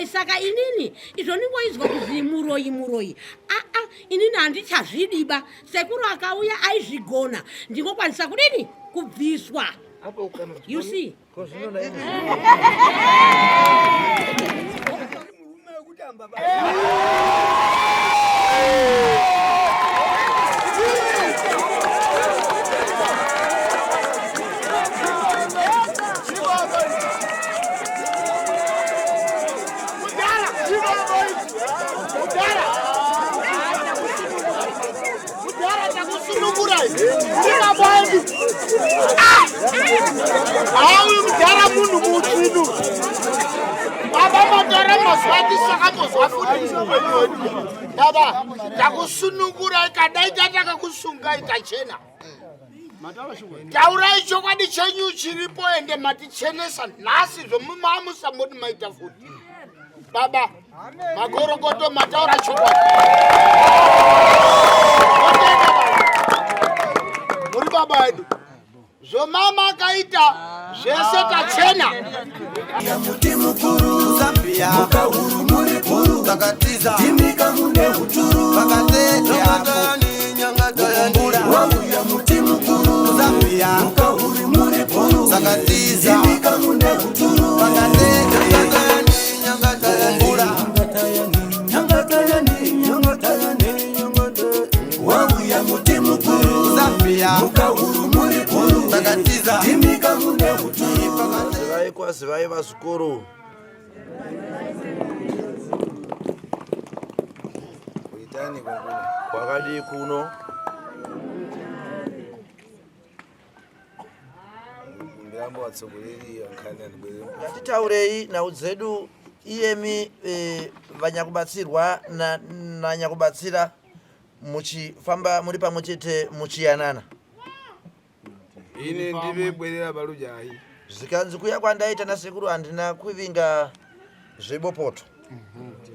saka inini izvoningoizwa kuzi muroyi inini handichazvidiba. Sekuru akauya aizvigona ndingokwanisa kudini kubviswa. You see? Mudara munhu mutsvinu baba madara maswati saka muzwafuti baba takusunungura ikadai tatakakusunga ikachena taurai chokwadi chenyu chiripo ende matichenesa nhasi zvomumamusa moti maita futi baba magorogoto mataura chokwadi muri baba edu zvomama akaita zvese tachena. Muti mukuru Zambia mukahuru muri puru takatiza timika mune huturu pakatete hapo nyangatoyani wangu ya muti mukuru Zambia mukahuru muri puru takatiza timika mune huturu pakatete nyangatoyani wangu ya muti mukuru Zambia mukahuru muri puru takatiza timika mune huturu Zivai vasikuru kuitani kwakadi kuno ndirambo watsogoleri yankanya ndibwere ngatitaurei nhau dzedu iyemi vanyakubatsirwa na nyakubatsira muchifamba muri pamwe chete muchiyanana. Ine ndive bwerera balujayi zikanzi kuya kwandaita nasekuru handina kuvinga zvibopoto.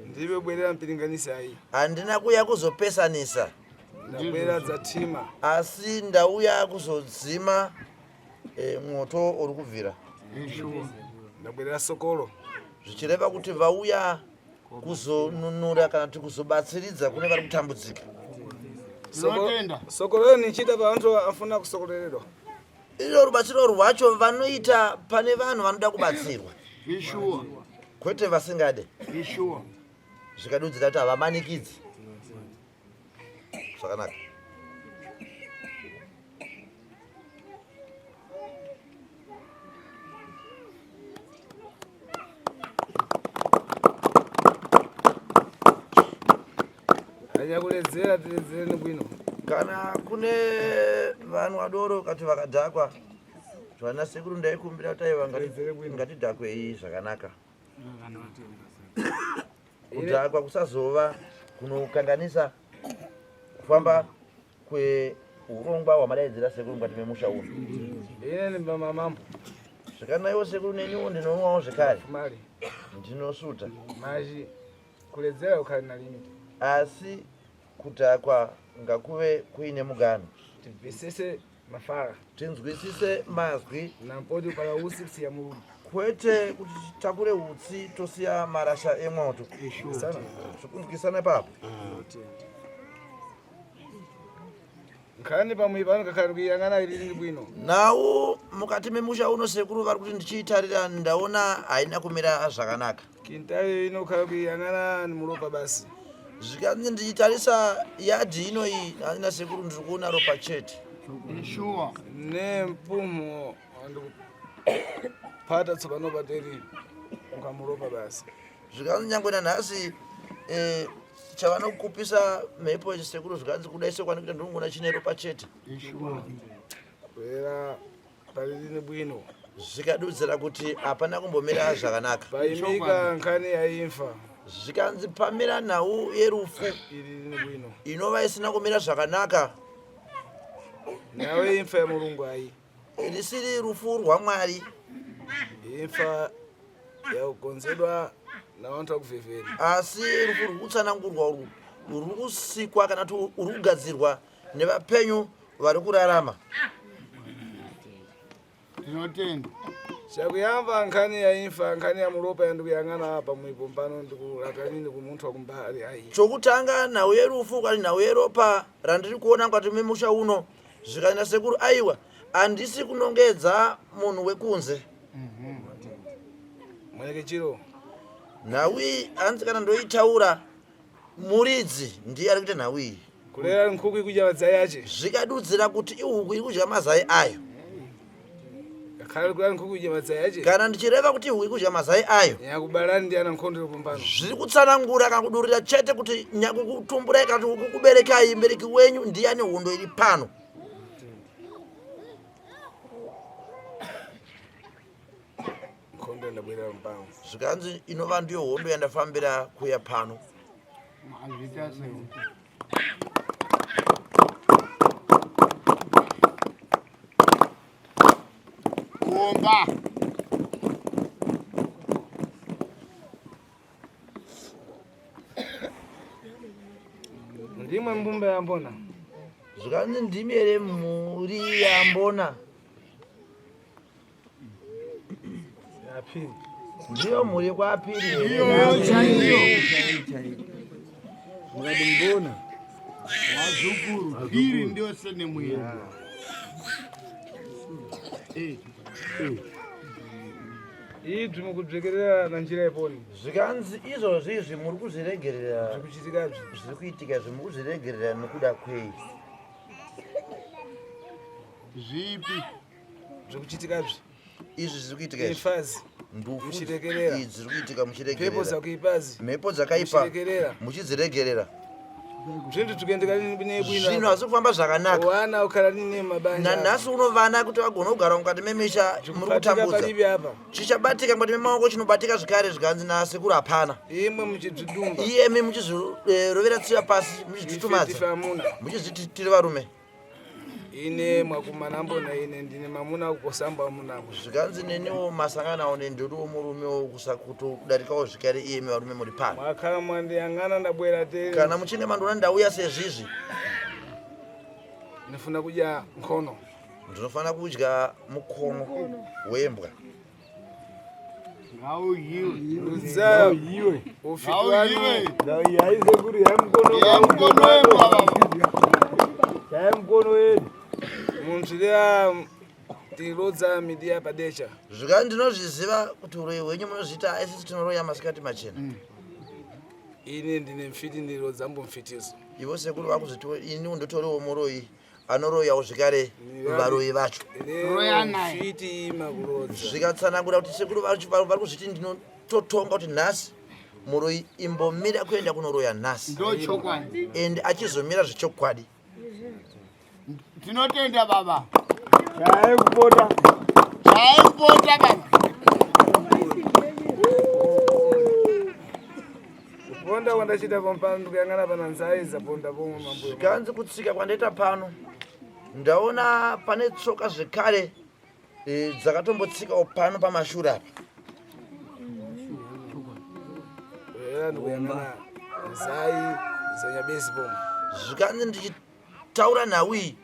Ndive bwerera mpiringanisai handina kuya kuzopesanisa ndabwera dzatima asi ndauya kuzodzima mwoto uri kubvira. ndabwerera sokolo zvichireva kuti vauya kuzonunura kana kuti kuzobatsiridza kune vari kutambudzika. sokolo nichita pavantu afuna kusokoleredwa. ilo rubatsiro rwacho vanoita pane vanhu vanoda kubatsirwa kwete vasingade. zvikadudzira kuti havamanikidzi zvakanaka. anyakuledzera tiledzereni bwino kana kune vanhu vadoro kati vakadhakwa zvana sekuru ndaikumbira kuti aiva ngatidhakwei zvakanaka. kudhakwa kusazova kunokanganisa kufamba kweurongwa hwamadaidzira sekuru mukati memusha uno. ine ndimbamamambo zvakanaiwo sekuru neniwo ndinowawo zvekare mari ndinosuta mazhi kuledzera ukhali na limiti asi kudhakwa ngakuve kuine mugano. tibvisise mafara tinzwisise mazwi nampoti pala usi kusiya mulungu kwete kuti titakure utsi tosiya marasha emwoto. zvikunzwisana papo. nkhani pamwe pano kakhala kuyang'ana ilili bwino nawo mukati memusha uno sekuru vari kuti ndichiitarira ndaona haina kumira zvakanaka. kintayo ino khala kuyang'ana ni mulopa basi. zvikanzi ndichitarisa yadhi ino iyi handina sekuru ndiri kuona ropa chete. ne mpumho andikupata tsopano pateri ukamulopa basi. zvikanzi nyangwe nanhasi chavanokupisa mhepo chisekuru zvikanzi kudai sekwani kuti ndinongona chine ropa chete. kwera palilini bwino zvikadudzira kuti hapana kumbomira zvakanaka. paimika nkhani yaimfa zvikanzi pamira nhau yerufu ililini bwino inova isina kumira zvakanaka. nawe imfa ya mulungu ayi risiri rufu rwaMwari. imfa yakukonzedwa na vantu vakuvhevhera asi rufu ruri kutsanangurwa ruri kusikwa kana kuti ruri kugadzirwa nevapenyu vari kurarama. Tinotenda. Chakuyamba nkhani ya imfa, nkhani ya mulopa yandikuyang'ana apa muipombano ndikulatani kumuntu wakumbali ayi. Chokutanga nauye rufu kali nauye ropa randiri kuona ngati memusha uno zvikanyanya sekuru aiwa andisi kunongedza munhu wekunze. Mweleke chiro. Nawi anzi kana ndoitaura muridzi ndiye ari kuita nawi. Kulera nkhuku ikudya mazai ache. Zvikadudzira kuti ihuku iri kudya mazai ayo. Khala kulera nkhuku ikudya mazai ache. Kana ndichireva kuti ihuku iri kudya mazai ayo. Nyakubalani ndi ana nkhondo kumbano. Zviri kutsanangura kana kudurira chete kuti nyakukutumburai kana kuti kukuberekai mbereki wenyu ndiyani hundo iri pano. Nkhondo ndabwera mpango. Zvikanzi inova ndiyo hondo yandafambira kuya pano. Azvita sei. Kuomba. Ndimwe mbumbe yambona. Zvikanzi ndimi ere muri yambona. Yapiri. Ndiyo muri kwapiri. Ndiyo chaiyo. Mukadimbona. Wazukuru. Piri ndio sene mwiya. Idzi mukudzekerera na njira iponi. Zvikanzi izvozvi muri kuzviregerera. Zvikuchitikazve. Zviri kuitika zvimuri kuzviregerera nekuda kwei. Zvipi. Zvikuchitikazve. Izvi zviri kuitika izvi. Ifazi. Ndufu Muchiregerera. idzi zviri kuitika muchiregerera. Mhepo zakuipazi. Mhepo dzakaipa Muchiregerera. muchidziregerera. Zvintu tukuendeka nebwino. Zvinhu hazvi kufamba zvakanaka. Wana ukhala nine mabanja. Nanhasi unovana kuti vagone kugara mukati memisha muri kutambudza. Palibi apa. Chichabatika mukati memaoko chinobatika zvikare zvikanzi nasekuru hapana. Imwe muchidzidumba. Iyemi muchizirovera tsiva pasi muchidzitumadza. Famuna. Muchiziti tiri varume. Ine mwakumana mbona ine ndine mamuna ukosamba munangu. Zvikanzi neniwo masangana one ndiriwo murumewo kudarikawo zvikare iyemi varume muri pano. Mwakhala mwandiyang'ana ndabwera te. Kana muchinge mandona ndauya sezvizvi. Ndinofuna kudya nkhono. Ndinofana kudya mukono wembwa. Ngauyiwe. Udza iwe. Ngauyiwe. Ndau yaize kuri yamkono. Yamkono wembwa. Yamkono wedu. Munzvira tilodza midiya padecha. Zvikanzi ndinozviziva kuti uroyi hwenyu munozviita aisi tinoroya masikati machena. Ine ndine mfiti ndilodza mbomfitiso. Ivo sekuru vakuzviti ini undotoriwo muroyi anoroyawo zvekare varoyi vacho. Royanai. Mfiti makulodza. Zvikatsanangura kuti sekuru vari kuzviti ndinototonga kuti nhasi muroyi imbomira kuenda kunoroya nhasi. Ndo chokwadi. Ende achizomira zvechokwadi. Tinotenda baba. Chai kupota. Chai kupota baba. Kuponda kwandachita pampano kuyang'ana pana nzaiza ponda pomwe mambuyo. Zvikanzi kutsika kwandaita pano ndaona pane tsoka zvekare dzakatombotsikawo pano pamashure apa. Era ndikuyang'ana nzai zanyabesi pomwe. Zvikanzi ndichitaura nawi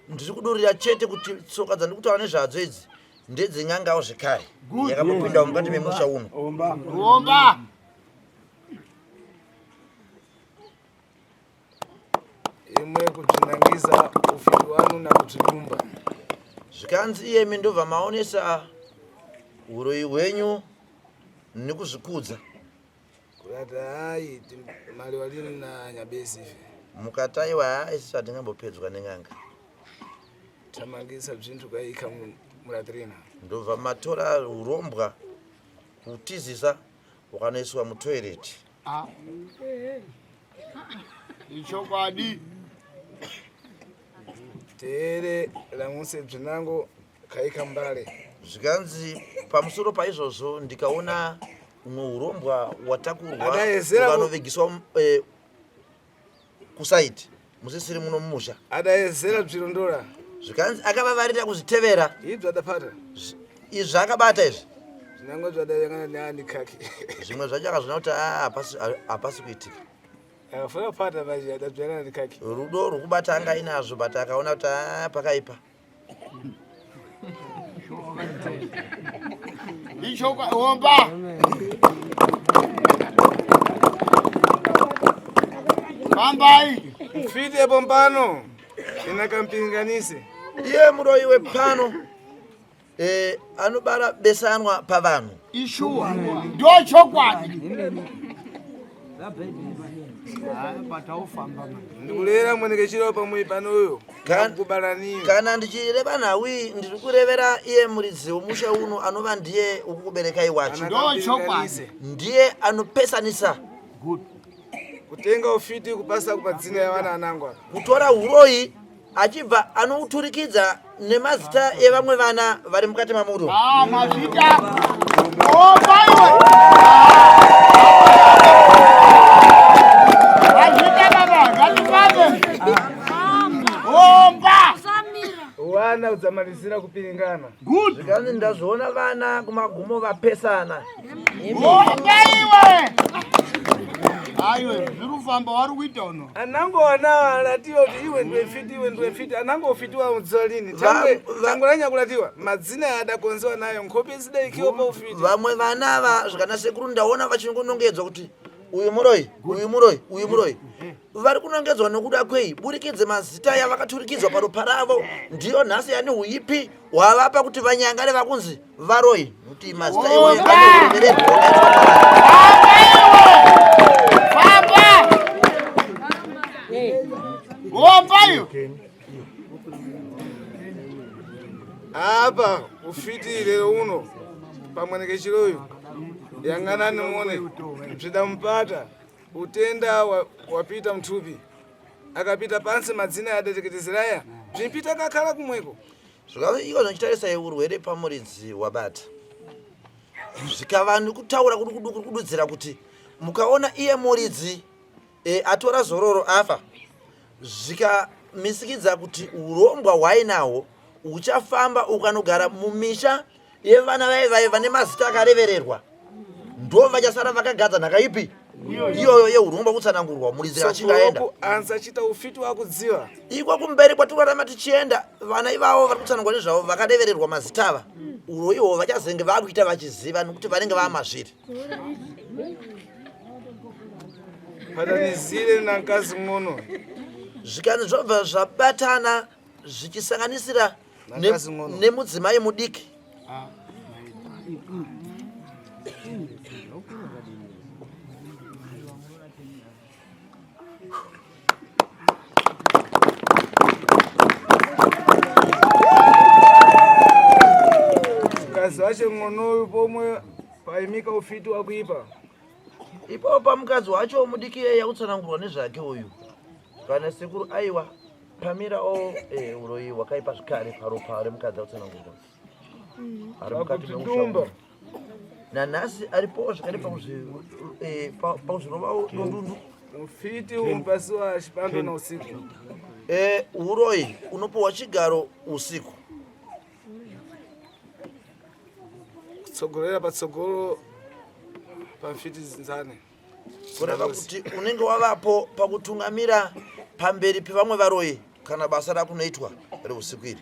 ndiri kudurira chete kuti tsoka dzandikutaura nezvadzo idzi ndedzenyangao zvekare yakambopindawo mukati memusha uno. Omba. Imwe kudzinangiza ufiti wanu na kutidumba. Zvikanzi iyemi ndobva maonesa uroyi hwenyu nekuzvikudza. Kurata hai mali walini na nyabesi ife. Mukataiwa isi hatingambopedzwa nen'anga. Tamangisa bzvintu kaika muratrina. Ndobva matora urombwa kutizisa wakanoiswa mutoireti. Ichokwadi. Tere lamuse bzinango kaika mbale. Zvikanzi pamusoro paizvozvo ndikaona umwe urombwa watakurwa ukanovegiswa kusaiti musisiri muno mumusha. Adaezera bzirondora. Zvikanzi akavavarira kuzvitevera. Ibzo adapata. Izvi zvakabata izvi. Zvinango zvadayangana neani kaki. Zvimwe zvacho akazvona kuti hapasi kuitika. Akafuna kupata vaje adadzvana nekaki. Rudo rwokubata anga inazvo but akaona kuti pakaipa. Ichoka omba. Bambai. Mfiti pompano. Inakampinganise. Iye muroyi wepano anobara besanwa pavanhu. Ishuwa. Ndo chokwadi. Ndikulera mwenekechero pamwe panoyo. Kubalaniyo. Kana ndichireva nawi ndiri kurevera iye muridzi womusha uno anova ndiye ukukuberekai wacho. Ndo chokwadi. Ndiye anopesanisa. Good. Kutenga ufiti kupasa kupadzina ya wana anangwa. Kutora uroyi achibva anouturikidza nemazita evamwe vana vari mukati mamuro. Mazita. Omba iwe. Mazita baba, ngatipabe. Omba. Wana udzamalizira kupingana. Good. Zvikanzi ndazviona vana kumagumo vapesana. Omba iwe. Aiwe, zvirufamba wari kuita uno. Anangona alatiwa kuti iwe ndiwe fiti anangofitiwa mudziwa lini. Tangu lanyakulatiwa madzina adakonzewa nayo nkhope zida ikiwa pa ufiti. Vamwe vana ava zvikana sekuru ndaona vachinongedzwa kuti uyu muroyi. Vari kunongedzwa nokuda kwei burikidze mazita yavakaturikidzwa paropa ravo ndiyo nhasi yani huipi wavapa kuti vanyangare vakunzi varoyi. Kuti mazita iwe Ombayo. Apa ufiti lero uno pamwenekechiroyo yang'anani muone bzidampata utenda wapita mthupi akapita pansi madzina adateketezeraya bzimpita kakhala kumweko. Zvikazi iwo zvichitarisa urwere pamuridzi wabata zvikava nekutaura kuri kududzira kuti mukaona iye muridzi atora zororo afa zvikamisikidza kuti urombwa hwainahwo uchafamba ukanogara mumisha yevana vaivai vane mazita akarevererwa ndo vachasara vakagadza nhaka ipi iyoyo yeuromba kutsanangurwa muridzi achingaenda ansachita ufiti wakudziwa iko kumberi kwatikurarama tichienda vana ivavo vari kutsanangurwa nezvavo vakarevererwa mazita ava uro ivo vachazenge vakuita vachiziva nekuti vanenge vaamazviri. patanizire nankazi ng'ono zvikanzi zvobva zvabatana zvichisanganisira nemudzimai mudiki. mkazi wacho ng'onoyo pomwe paimika ufiti wakuipa Ipopa mukadzi wacho mudiki yeye yakutsanangurwa nezvake uyu kana sekuru aiwa pamira uroyi wakaipa zvikare paropa remukadzi akutsanangurwa ari mukati memusha nanhasi aripowo zvakare pauzvirova dondundu ufiti umpasiwa chipando na usiku. uroyi unopiwa chigaro usiku kutsogolera patsogolo pamfiti zinzane kureva kuti unenge wavapo pakutungamira pamberi pevamwe varoyi kana basa rakunoitwa reusiku iri.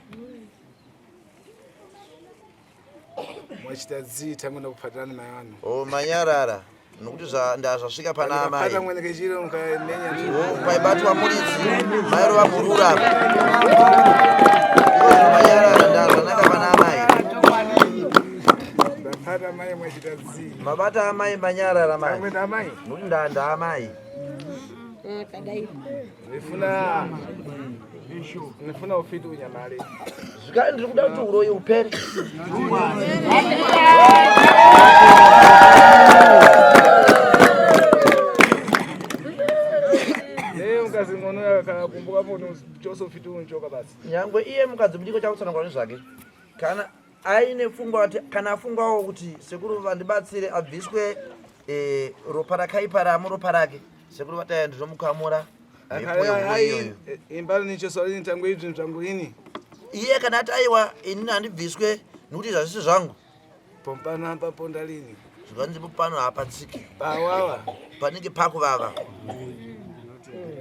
mwachita dzii tamwe nakuphatirana mayano manyarara nokuti ndazvasvika pana amai mwenekechiro mukanenya paibatwa muridzi mairo vamurura manyarara ndazvanaka pana amai ndapata mai mwachita dzii mabata amai manyarara mai amwe amai nokuti ndanda amai nifuna ufiti unyamale zvikari ndiri kuda kuti uroyi upere mkazi ng'ono yakakumbuka poni chose ufiti unchoka basi nyangwe iye mukadzi mudiko chakutsanangurwa nezvake kana aine pfungwa kana afungwawo kuti sekuru vandibatsire abviswe ropa rakaipa ramuropa rake sekuru vataya ndinomukamura imbalo nichosolini tangu izvi zvangu ini iye kana ati aiwa inini handibviswe nokuti zvazvisi zvangu pompano apa ponda lini zvikanzipo pano hapatsiki pawawa panenge pakuvava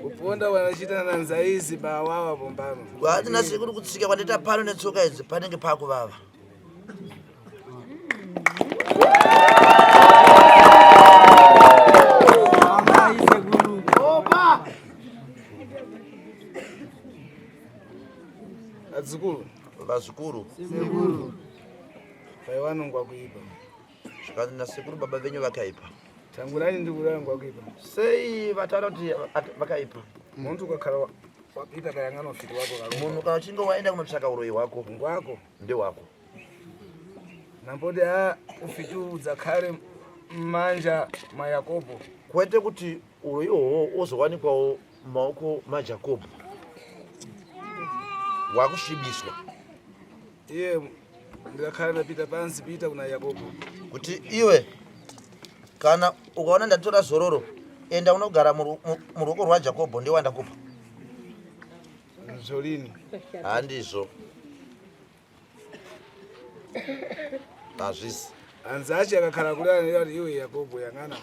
kuponda wanachita nanzaizi pawawa pompano hatina sekuru kutsika kwandita pano netsoka idzi panenge pakuvava vazukuru vazukuru pai wanu ngwakuipa zvikanzi nasekuru baba venyu vakaipa. tangurani ndikurara ngwakuipa sei vataura kuti vakaipa? muntu ukakhala wapita kayang'ana ufiti wako kalumba Munhu kana uchinge waenda kunotsvaka uroyi hwako ngwako ndehwako. namboti ufiti udzakhale mmanja mayakobo Kwete kuti uroyi ihwohwo uzowanikwawo mumaoko maJakobho wakusvibiswa. iye ndikakhala ndapita pansi pita kuna yakobo Kuti iwe kana ukaona ndatora zororo enda unogara muruoko rwaJakobho ndiye wandakupa. zolini Handizvo. Hazvisi. anzachi akakhala kulana kuti iwe yakobo yang'ana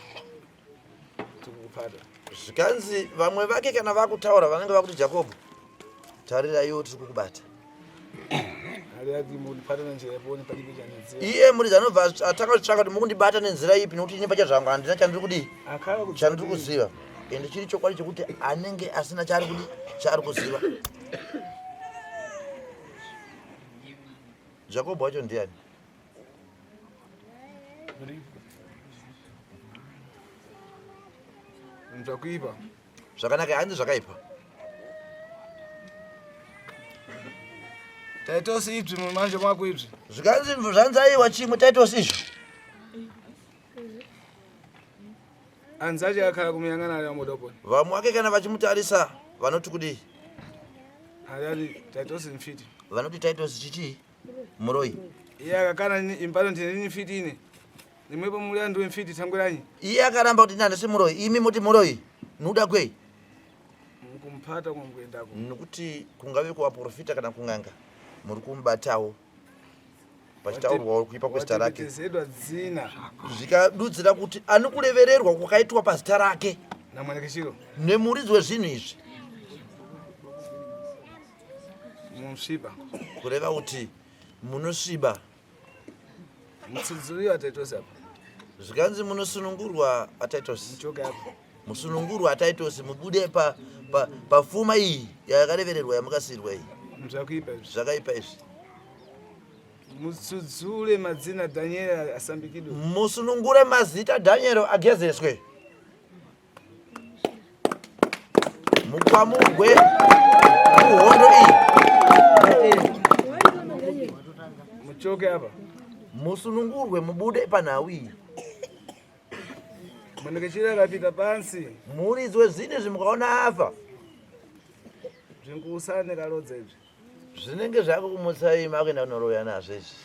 tikukupata Zvikanzi vamwe vake kana vakutaura vanenge vakuti Jakobho tarira iwe tiri kukubata. ali ati mundipata nenjira yaponi palibe chanetsera Iye muridzi anobva atanga kutsvaka kuti mukundibata nenzira ipi nokuti ine pachezvangu handina chandiri kudii akhala chandiri kuziva. Ende chiri chokwadi chokuti anenge asina chaari kuziva. Jakobho wacho ndiani? mzvakuipa Zvakanaka handi zvakaipa. taitosi ibvi mumanje mwako ibvi Zvikanzi zvanzaiwa chimwe taitosi izvo. anzachi akakhala kumuyang'ana ali amudoponi Vamwe vake kana vachimutarisa vanoti kudii? ali ati taitosi mfiti Vanoti taitosi chichii? Muroyi. iye akakana imbalo ndineni mfiti ine nimwepo muli andiwe mfiti tangweranyi Iye akaramba kuti nani si muroyi. Imi muti muroyi. Nuda kwei? mukumpata kumkuendako Nokuti kungave kuvaprofita kana kung'anga muri kumubatawo pachitaurwawo kuipa kwezita rake. wateketezedwa dzina Zvikadudzira kuti ani kulevererwa kwakaitwa pazita rake namwanekeshiro nemuridzi wezvinhu izvi. mumsvipa Kureva kuti munosviba. mutsudzuriwa taitosi apa Zvikanzi munosunungurwa ataitosi. muchoke apa Musunungurwa ataitosi mubude pafuma iyi yakarevererwa yamakasirwa iyi. mzvakuipa izvi Zvakaipa izvi. mutsudzure madzina dhanieri asambikidwe Musunungure mazita Dhanieri agezeswe. Mukwamurwe muhondo iyi. muchoke apa Musunungurwe mubude panhau iyi. mwanekeshiro akapita pansi Muridzi wezvinhu izvi mukaona afa zvinkuusane kalodza izvi zvinenge zvako kumutsai makuenda kunoroya nazvo izvi.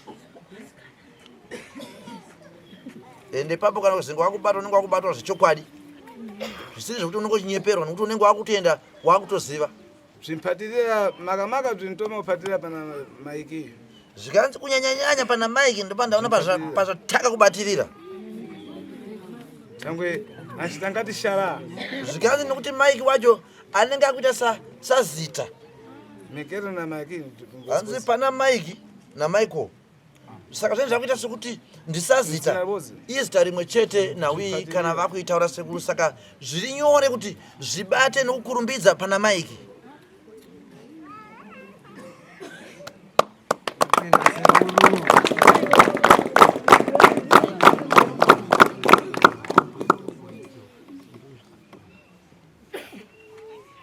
Ende papo kana kuzinga wakubata unenge wakubatwa zvechokwadi. Zvisiri zvokuti unenge uchinyeperwa nokuti unenge wakutoenda wakutoziva. zvimpatirira makamaka bzvinitoma kupatirira pana maiki Zvikanzi kunyanyanyanya pana maiki ndopandaona pazvataka kubatirira. tangwe achitangati shara Zvikanzi nokuti maiki wacho anenge akuita sazita. mekero namaiki Hanzi pana maiki naMichael. Saka zvinhu zvakuita sekuti ndisazita. Iye zita rimwe chete nawi kana vakuitaura sekuru. Saka zviri nyore kuti zvibate nokukurumbidza pana maiki.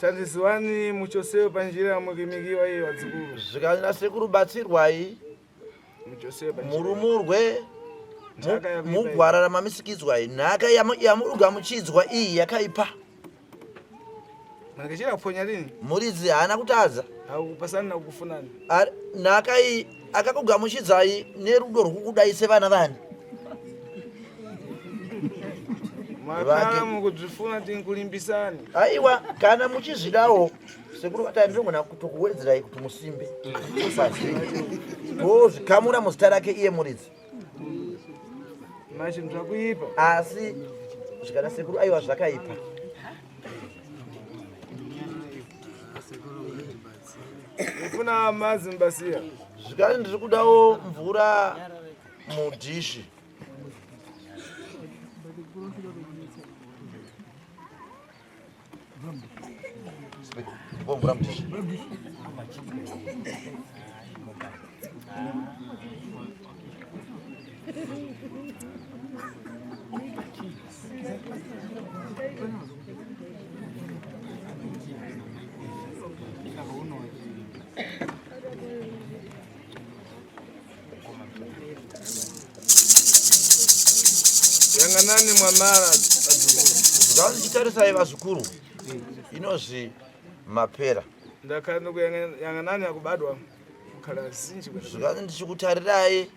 tandisiwani muchosewo panjira mukimikiwa iye wadzukuru Zvikanzi nasekuru batsirwai muchosewo panjira murumurwe Nhaka yakuipa mugwara ramamisikidzwai. Nhaka yamuruga muchidzwa iyi yakaipa. mwanekeshiro akuponya lini Muridzi haana kutadza. hakupasani nakukufunani Nhaka iyi akakugamuchidzai nerudo rwokudai sevana vani. mwakala mukuzvifuna tinkulimbisani Aiwa kana muchizvidawo sekuru vatai ndinogona kutokuwedzerai kuti musimbe. Zvikamura muzita rake iye muridzi. machi mzvakuipa Asi zvikana sekuru aiwa zvakaipa. ufuna mazi mbasiya Zvikani ndiri kudawo mvura mudhishi. Mvura mudhishi. Yanganani Mwamala zvikanzi chitarisai vazukuru inozvi mapera ndakanda kuyanganani akubadwa kukhala zinji zvikanzi ndichikutarirai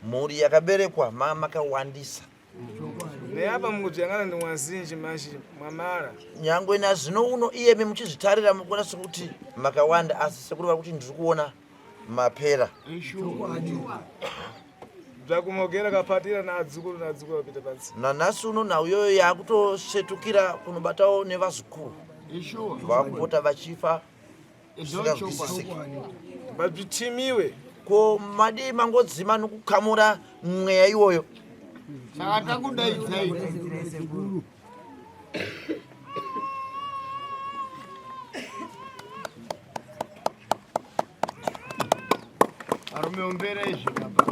mhuri yakaberekwa makawandisa neapa mukuzviyangana ndi mwazinji mashi Mwamala nyangwe nazvino uno iyemi muchizvitarira mukuona sekuti makawanda asi sekuru vari kuti ndiri kuona mapera bvakumogera kapatira naadzukuru vapita pansi nanhasi uno nhau iyoyo yakutosetukira kunobatawo nevazukuru vakupota vachifa zvisinganzwisisiki vabvitimiwe ko madii mangodzima nokukamura mweya iwoyo saka takudaidzai arume umbere izvikapa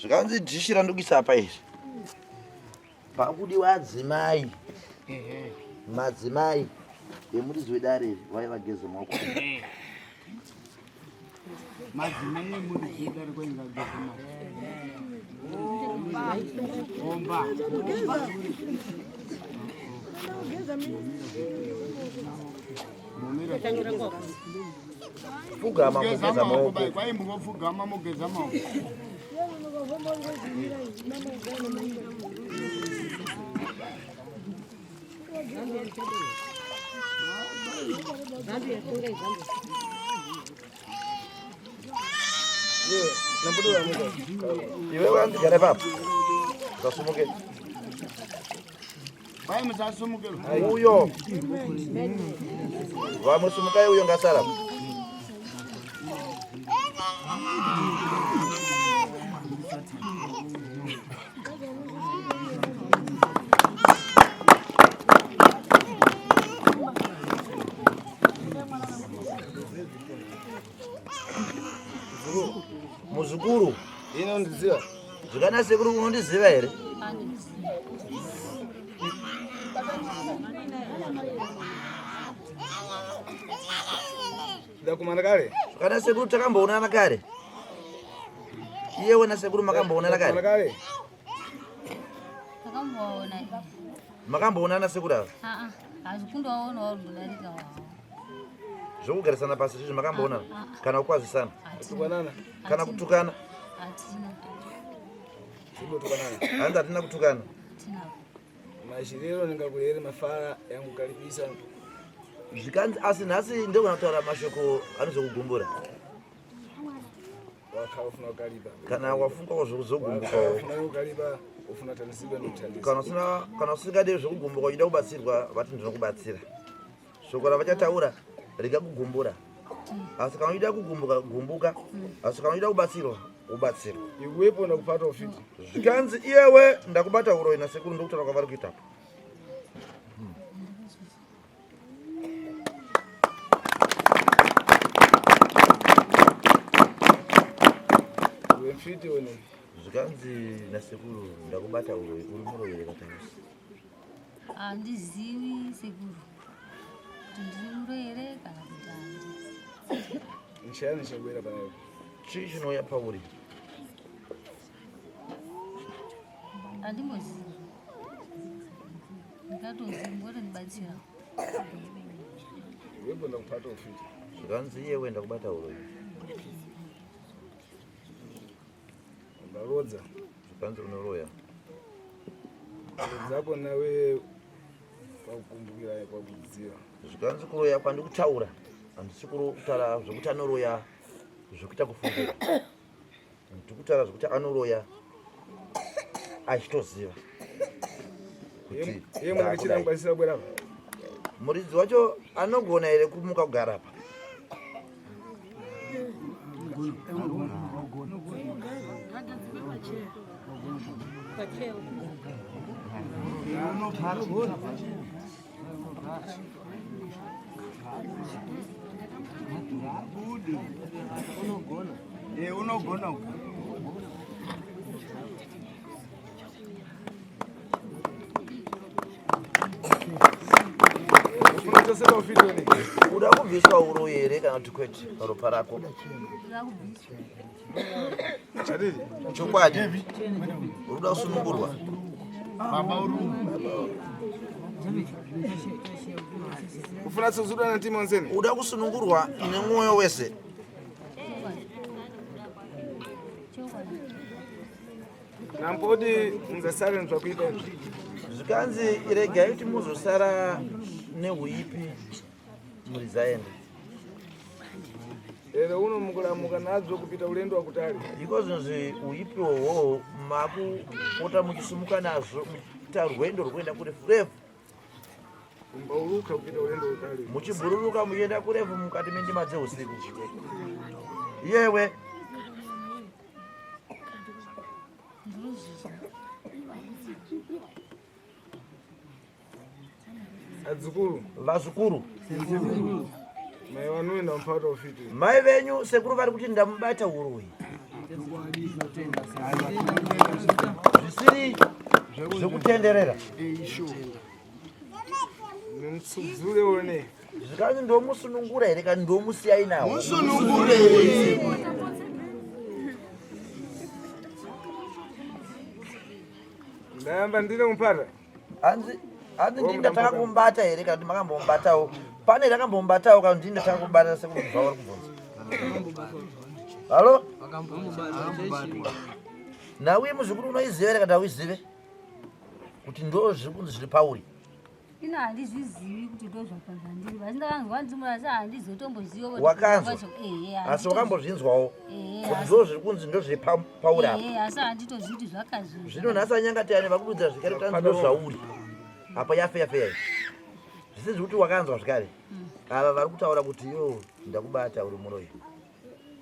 zvikanzi dhishi randokisa apa izvi pakudiwa adzimai madzimai emudzi wedare iri vaivageze maoko madzimai emudzi wedare kwaingageze omba pfugama mugeza maoko kwaimbongopfugama mugeza maoko iwe wandigare papo zasumuke kwai musasumukero uyo vamusumukai uyo ngasara muzukuru ino ndiziva zvikanase kuri unondiziva here ndakumana kale zvikanase kuri takamboonana kare iyewe nasekuru makamboonana kare makamboonana sekuru ava zvokugarisana pasi izvi makamboonana kana kukwazisana kana kutukana hanzi hatina kutukana mashiriro ningakurere mafara yangukaribisa zvikanzi asi nhasi ndogona kutaura mashoko anozokugumbura wakafuna kukariba kana wafungawo zvokuzogumbukawo kana usingadi zvokugumbuka uchida kubatsirwa vati ndinokubatsira shoko ravachataura rikakugumbura asi kana uchida kugumbuka gumbuka asi kana uchida kubatsirwa ubatsirwa iwepo ndakupata ufiti zvikanzi iyewe ndakubata uroyi nasekuru ndokutaura kwavari kuitapo wemfiti one zvikanzi nasekuru ndakubata uroyi uri muroyi katausi handizivi sekuru kuti ndiri muro here kana kuti handi nchiyani chakwera panayo chii chinouya pauri handimbozivi ndikatozivi ngoti ndibatsira iwepo ndakupata ufiti zvikanzi iyewe ndakubata uroyi ungarodza zvikanzi unoroya dzako nawe kwakukumbukira kwakudziva zvikanzi kuroya kwandikutaura handisi kutaura zvokuti anoroya zvokuita kufungira ndikutaura zvokuti anoroya achitoziva iye mwana kachira mukwanisira bwerapa muridzi wacho anogona here kumuka kugara apa? Unogona. Uda kubviswa uroyi here kana kuti kwete ropa rako? Chokwadi uruda kusunungurwa? Ufuna kuzuda na timu nzeni? Uda kusunungurwa nemwoyo wese. Nampodi mzasare nzvakuita zvikanzi iregai kuti muzosara neuipi muri zaenda. ere unomukulamuka nadzo kupita ulendo wakutali iko zvinzi uipi wowo makupota muchisumuka nazvo muchiita rwendo rwekuenda kurefu refu, kumbauluka kupita ulendo wakutali muchibhururuka muchienda kurefu mukati mendima dzeusiku. Yewe adzukuru vazukuru mai vanoenda mupata ufiti mai venyu sekuru vari kuti ndamubata uroyi zvisiri zvekutenderera nimtsudzure one zvikanzi ndomusunungura here kana ndomusiyai nawo? Musunungure. ndayamba ndine mupata hanzi ndini ndatanga kumbata here kana kuti makambombatawo? Pane rakambombatawo kana ndini ndatanga kumbata sekuru bva vari kubvunza. Halo? Nawe muzukuru unoiziva here kana uizive kuti ndo zviri kunzi zviri pauri? ino handizvizivi kuti ndo zvakazandiri asi ndakanzwa ndimura asi handizotomboziva wakanzwa asi wakambozvinzwawo kuti ndo zviri kunzi ndo zviri pauri apa? asi handitozviti zvakazvo zvino nhasi anyangatiyani vakududzira zvikare kutanzi ndo zvauri apa yafeyafeya zvisizvi kuti wakanzwa zvikare ava vari kutaura kuti yo ndakubata uri muroyi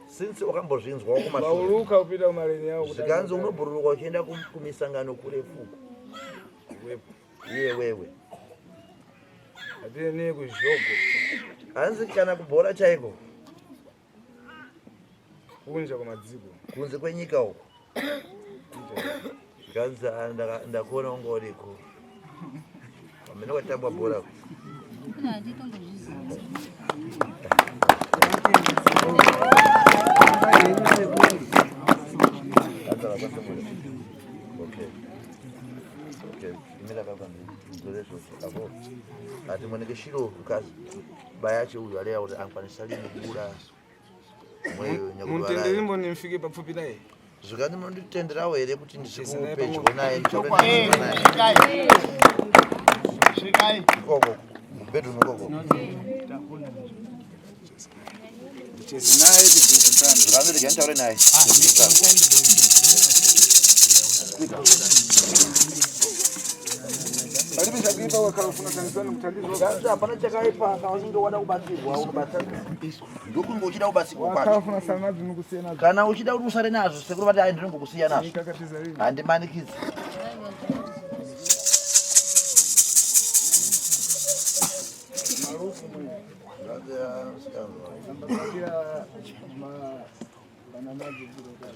since wakambozvinzwawo kumashure vauluka kupita kumareni yavo zvikanzi unobhururuka uchienda kumisangano kurefu iye wewe atine kuzhogo hanzi kana kubhora chaiko kunja kwamadziko kunze kwenyika uko zvikanzi ndakuona unga uriko pamene kwatambwa bhora ino handitombozviziva ati mweneke shiro kukazi bayacho uyu aleya kuti ankwanisa lini kukura mweyo muntenderi mboni mfike papfupi naye zvikandi munonditenderawo here kuti ndisikuupedyo naye ikoko bedroom ikoko zvikanzi rega nitaure naye zvikanzi hapana chakaipa kana uchinge wada kubatsirwa unobatsirwa ndokunge uchida kubatsirwa kwacho kana uchida kuti usare nazvo sekuru vati ai ndinongokusiya nazvo handimanikidzi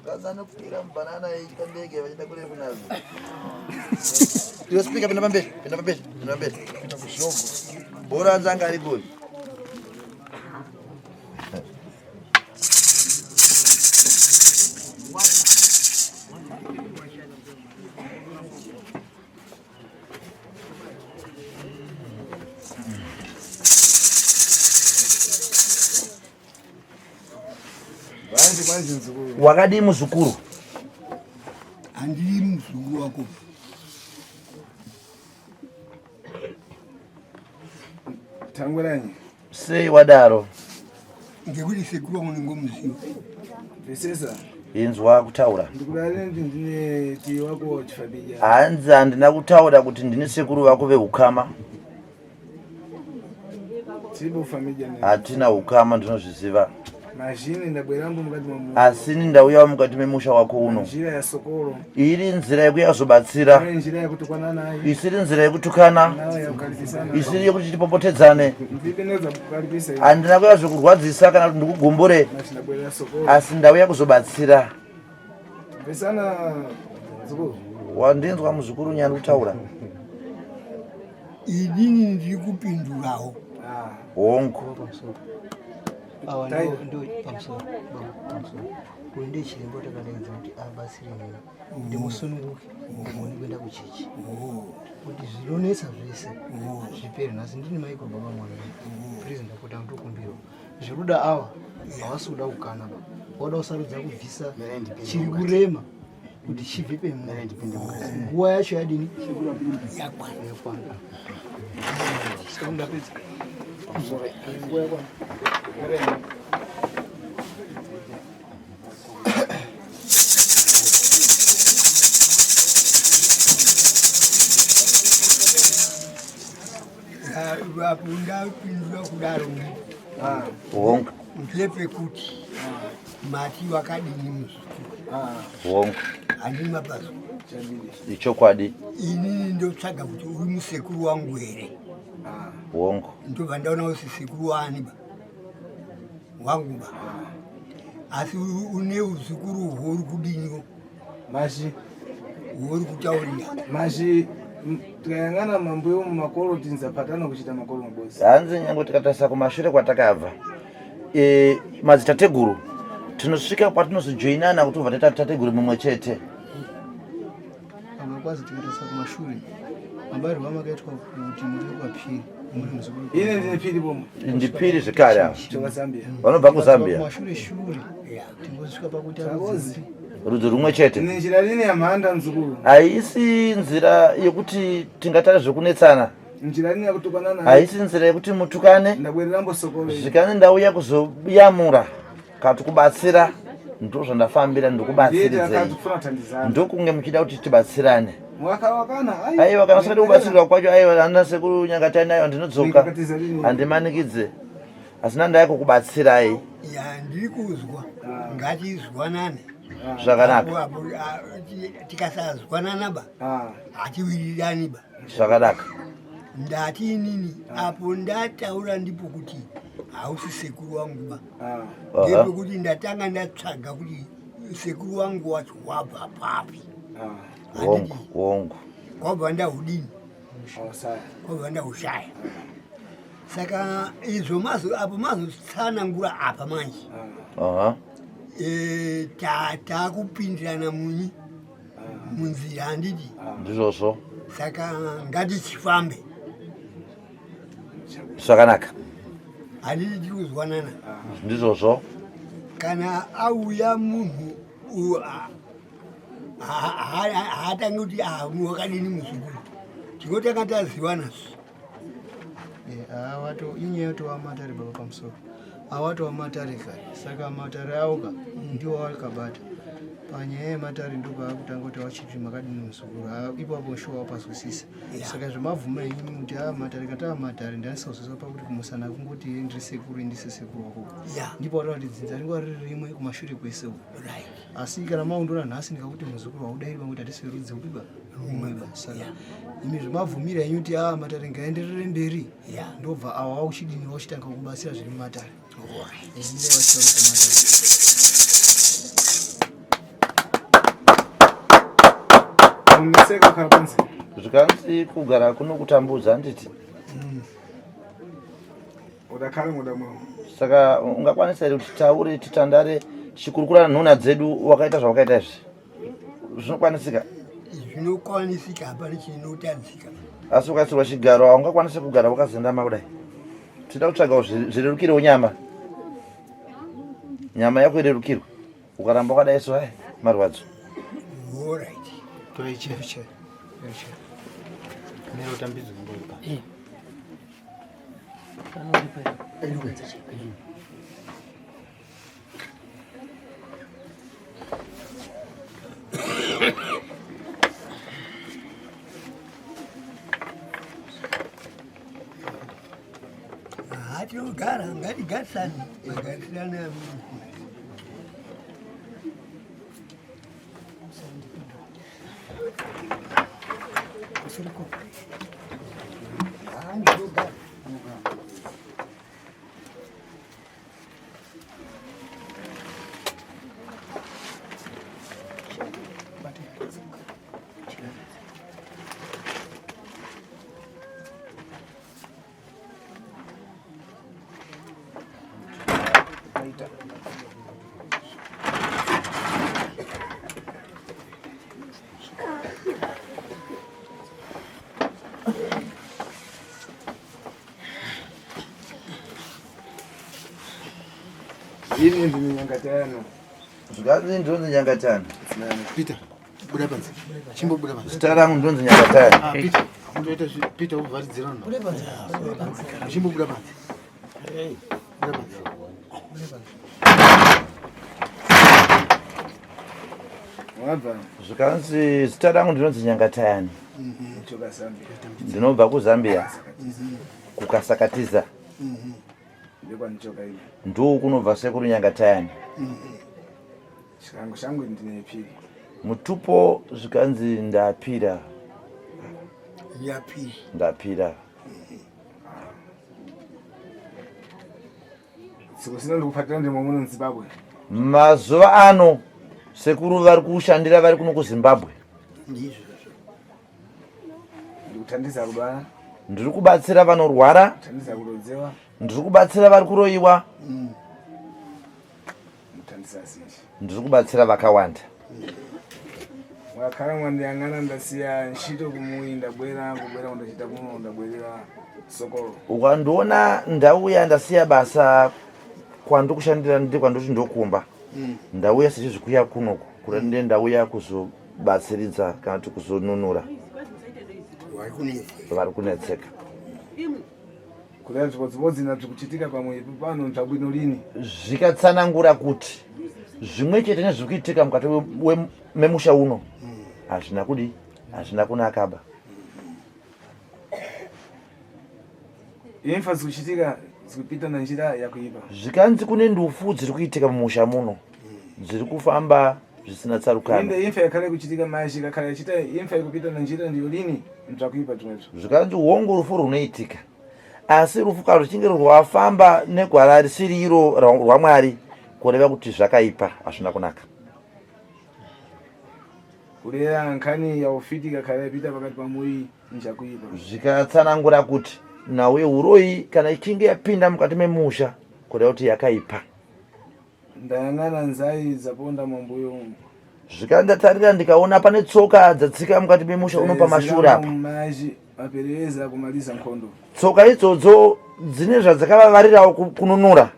kazanokwira mubanana eitya ndege vachienda kurefu nazvo iwesipika pinda pamberi bhora anzi anga ari kuri wakadii muzukuru? Handiri muzukuru wako. tangweranyi sei wadaro? Ngekuti sekuru wangu ndingomuziva. vesesa inzwa kutaura ndikulale ndi ndine tiye wako chifabija hanzi handina kutaura kuti ndini sekuru vako vehukama. tibu famija ne hatina ukama ndinozviziva mashini ndabwerambo mukati mwa asi ndauyawo mukati memusha wako uno njira ya sokolo iri nzira yekuyazobatsira njira yekutukana naye isiri nzira yekutukana nawe yakukalifisana isiri yekuti tipopotedzane ndipineza kukalifisa handina kuya zvokurwadzisa kana kuti ndikugumbure ndabwera sokolo asi ndauya kuzobatsira pesana zukuru wandinzwa muzukuru nyani kutaura idini ndiri kupindurawo hongu awa ndo pamusoro uyu ndiye chirembo takadaidza kuti abatsire nini ndimusununguke muni kuenda kuchechi kuti zvinonetsa zvese zvipere nhasi ndini maiko baba mwana purizi ndapota ndokumbirwa zviruda awa havasi kuda kukana ba wada kusarudza kubvisa chiri kurema kuti chibve nguva yacho yadini yakwana ndapedza nguva yakwana vapo ndapindura kudaro hongu ndepekuti mati wakadini muzukuru hongu handini mabasa ichokwadi inini ndotsvaga kuti uri musekuru wangu here hongu ndobva ndaona kuti sekuru waaniba wangu ba asi une uzukuru huri kudiniwo mashi huri kutaurira mashi tikayang'ana mambo mumakolo tinzapatana kuchita makolo mabosi hanzi nyange tikatarisa kumashure kwatakabva madzitateguru tinosvika patinozojoinana kuti ubva taita tateguru mumwe chete pamwe kwazi tikatarisa kumashure mabarirwo amakaitwa kuti muri kwapiri ine ndine piri pomwe ndipiri zvekare ava chekuzambia vanobva kuzambia kumashure shure tingosvika pakuti akozi rudzi rumwe chete ine njira rini yamhanda mzukuru haisi nzira yekuti tingatare zvekunetsana njira rini yakutukana naye haisi nzira yekuti mutukane ndabwererambo sokolo zvikane ndauya kuzoyamura kana kuti kubatsira ndo zvandafambira ndikubatsiridzei ndokunge muchida kuti tibatsirane mwakawakana aiwa kana usati kubatsirirwa kwacho aiwa handina sekunyangata nayo ndinodzoka handimanikidze asina ndaya kukubatsirai ya ndiri kuzwa ngatizwanane zvakanaka tikasazwanana ba hatiwirirani ba zvakanaka ndati inini apo ndataura ndipo kuti hausi sekuru wangu ba ndepekuti ndatanga ndatsvaga kuti sekuru wangu wacho wabva papi hongu kwabva ndahudini kwabva ndahushaya saka izvo apo mazotsanangura apa manje takupindirana munyi munzira handiti ndizvozvo saka ngatichifambe zvakanaka handiti tiri kuzwanana ndizvozvo kana auya munhu haatange kuti wakadini muzukuru tingotanga tazivana awato inyaya towamatare baba pamusoro awatowamatare kare saka matare awoka ndiwo wakabata panyaya yematare ndopakutanga kuti wachiti makadini muzukuru ipapo shuwa wapazwisisa saka zvemavhuma enyu kuti matare kataamatare ndanisazwiswa pakuti kumusana kungoti ndiri sekuru indise sekuru wako ndipo wataura kuti dzinza ringuva riri rimwe kumashure kwese uku asi kana maundora nhasi ndikakuti muzukuru waudairi pamwe kuti hatisi verudzi upiba rumweba saka imi zvemavhumira enyu kuti matare ngaenderere mberi ndobva awa wauchidini wauchitanga kubatsira zviri mumatare zvikanzi kugara kunokutambudza handiti saka ungakwanisa here kuti taure titandare tichikurukurana nhuna dzedu wakaita zvawakaita izvi zvinokwanisika zvinokwanisika hapana chinotadzika asi ukaisirwa chigaro haungakwanisi kugara wakazendama kudai tida kutsvagawo zvirerukirewo nyama yako irerukirwa ukaramba wakadai so hai marwadzo hati gara ngatigarisane magarisane Ini ndini nyanga tano. Zvikanzi ndonzi nyanga tano. Peter, buda panze. Chimbo buda panze. Zita rangu ndonzi nyanga tano. Peter, undoita Peter uvharidzira no. Buda panze. Chimbo buda panze. Buda panze. Wabva. Zvikanzi zita rangu ndinonzi nyanga tano. Choka Zambia. Ndinobva kuZambia. Kukasakatiza. Ndikwa nichoka hivi. Nduu kunobva sekuru nyanga tano. Chikango changu ndine pili. Mutupo zvikanzi ndapira. yapi Ndapira. Sikusina ndikupatira ndimo muno muZimbabwe. Mazuva ano sekuru vari kushandira vari kuno kuZimbabwe. ndizvo Ndikuthandiza kudwara. Ndiri kubatsira vanorwara. Kuthandiza kurodzewa. Ndiri kubatsira vari kuroyiwa. Ndikuthandiza zinji. Ndiri kubatsira vakawanda. Wakhala mwandiyang'ana ndasiya ntchito kumuwinda bwera ndachita kuno ndabwerera Sokolo. Ukandiona ndauya ndasiya basa kwandikushandira ndi kwandoti ndokumba. Ndauya sechizvikuya kunoku kuti ndiye ndauya kuzobatsiridza kana kuti kuzonunura vari kunetseka. Kulera zvikodzimodzi zvikuchitika pamwe pano ndabwino lini. Zvikatsanangura kuti zvimwe chete nezviri kuitika mukati memusha uno hazvina kudi, hazvina kunakaba. Imfa zikuchitika zikupita nanjira yakuipa. Zvikanzi kune ndufu dziri kuitika mumusha muno dziri kufamba zvisina tsarukano. Inde imfa yakale kuchitika mashi kakale chita imfa ikupita nanjira ndiyo lini mtakuipa tumwetu. Zvikanzi uongo rufu runoitika asi rufu kana ruchinge rwafamba negwara risiri iro rwaMwari kureva kuti zvakaipa hazvina kunaka. Kulera nkhani yaufiti kakale yapita pakati pamuri nchakuipa. Zvikatsanangura kuti nawe uroyi kana ichinge yapinda mukati memusha kureva kuti yakaipa. Ndayang'ana nzai zaponda mambuyo. Zvikandatarira ndikaona pane tsoka dzatsika mukati memusha uno pamashura apa. Maji aperereza kumaliza nkhondo. Tsoka idzodzo dzine zvadzakavavarirawo kununura.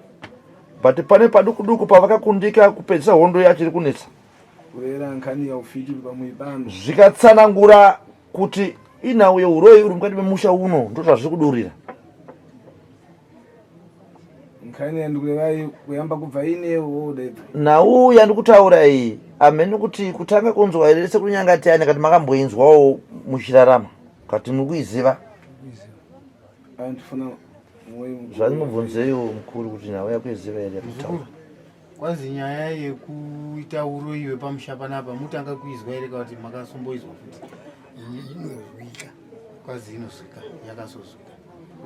But pane padukuduku pavakakundika kupedzisa hondo yacho iri kunetsa. Kulera nkhani yaufiti pamwe pano. Zvikatsanangura kuti inauye uroyi uri mukati memusha uno ndozvazviri kudurira. Nkhani yandikulevai kuyamba kubva inewo debva. Nauya ndikutaura iyi amene kuti kutanga kunzwa ere sekunyangati ane kati makamboinzwawo muchirarama kati mukuiziva. Andifuna zvandimubvunzeyo mukuru kuti nawe yakuiziva ere yakutaura. Kwazi nyaya yekuita uroyi wepamusha panapa mutanga kuizwa ere kuti makasomboizwa futi? inozwika Kwazi inozwika yakazozwika.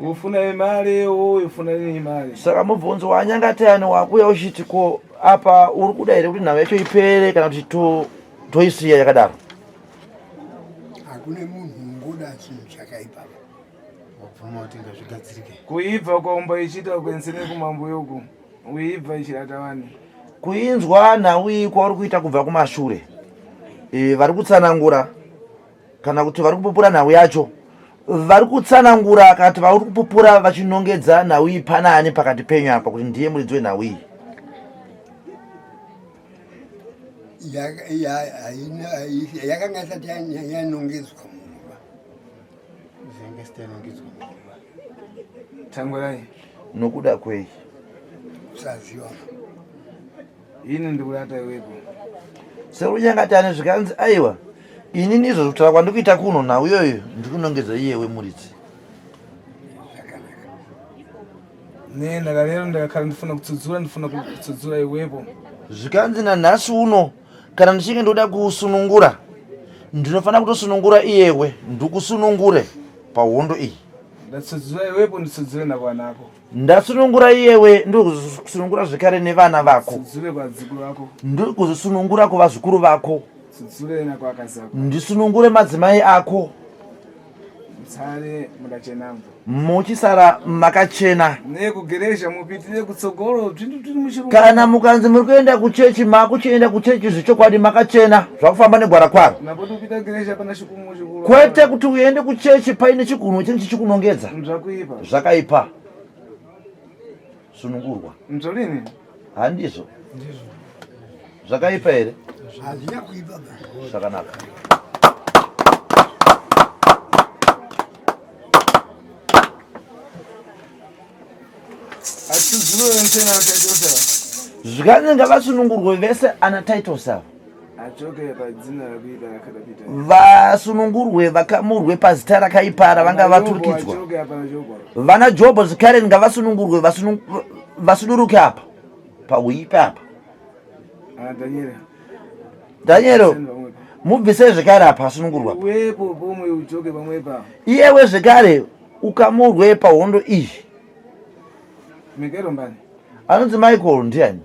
ufuna imali ufuna nini imali. Saka mubvunzo wanyangati ane wakuya uchiti ko apa uri kuda ere kuti nawe yacho ipere kana kuti toisiya yakadaro. hakune munhu ungoda chinhu chakaipa Wabvuma kuti ngazvigadzirike. Kuibva kwaumba ichita kwenzene kumambuyoku. Uibva ichirata wani. Kuinzwa nawi kwauri kuita kubva kumashure. Vari kutsanangura kana kuti vari kupupura nhau yacho. Vari kutsanangura kana kuti vari kupupura vachinongedza nhau panani pakati penyu apa kuti ndiye muridzi wenhau iyi. yakanga isati yanongedzwa munhuva Zenge sitenongedzwa munhuva. Tangurai. Nokuda kwei. kusaziva Ini ndikulata iwepo. Serunyangati ane zvikanzi aiwa inini izvo kutaura kwandikuita kuno nhau iyoyo ndikunongedza iye wemuridzi. nenda kalero ndakakhala ndifuna kutsudzula iwepo zvikanzi nanhasi uno kana ndichinge ndoda kusunungura ndinofana kutosunungura iyewe ndikusunungure pahondo iyi. ndatsudzula iwepo nditsudzule nakwanako. ndasunungura iyewe ndikusunungura zvekare nevana vako. tsudzule kwadzukuru vako. ndikuzosunungura kuvazukuru vako. tsudzule nakwakazi ako. ndisunungure madzimai ako. mutsale mukachenambo. muchisara makachena. nekugeresha mupitire kutsogolo tiri muchirungu. kana mukanzi muri kuenda kuchechi makuchienda kuchechi zvechokwadi makachena zvakufamba negwara kwaro. napoti upita geresha pana chikumu chikuru. kwete kuti uende kuchechi paine chigunwe chinhu chichikunongedza. zvakaipa. zvakaipa. sunungurwa. mzolini. handizvo. zvakaipa here? hazina kuipa. zvakanaka. zvikanzi ngavasunungurwe vese ana titles avo. vasunungurwe vakamurwe pazita rakaipa ravanga vaturikidzwa. vana jobho zvekare ngavasunungurwe vasuduruke apa pauipe apa. dhaniero mubvisei zvekare apa asunungurwa. iyewe zvekare ukamurwe pahondo iyi. anonzi michael ndiani?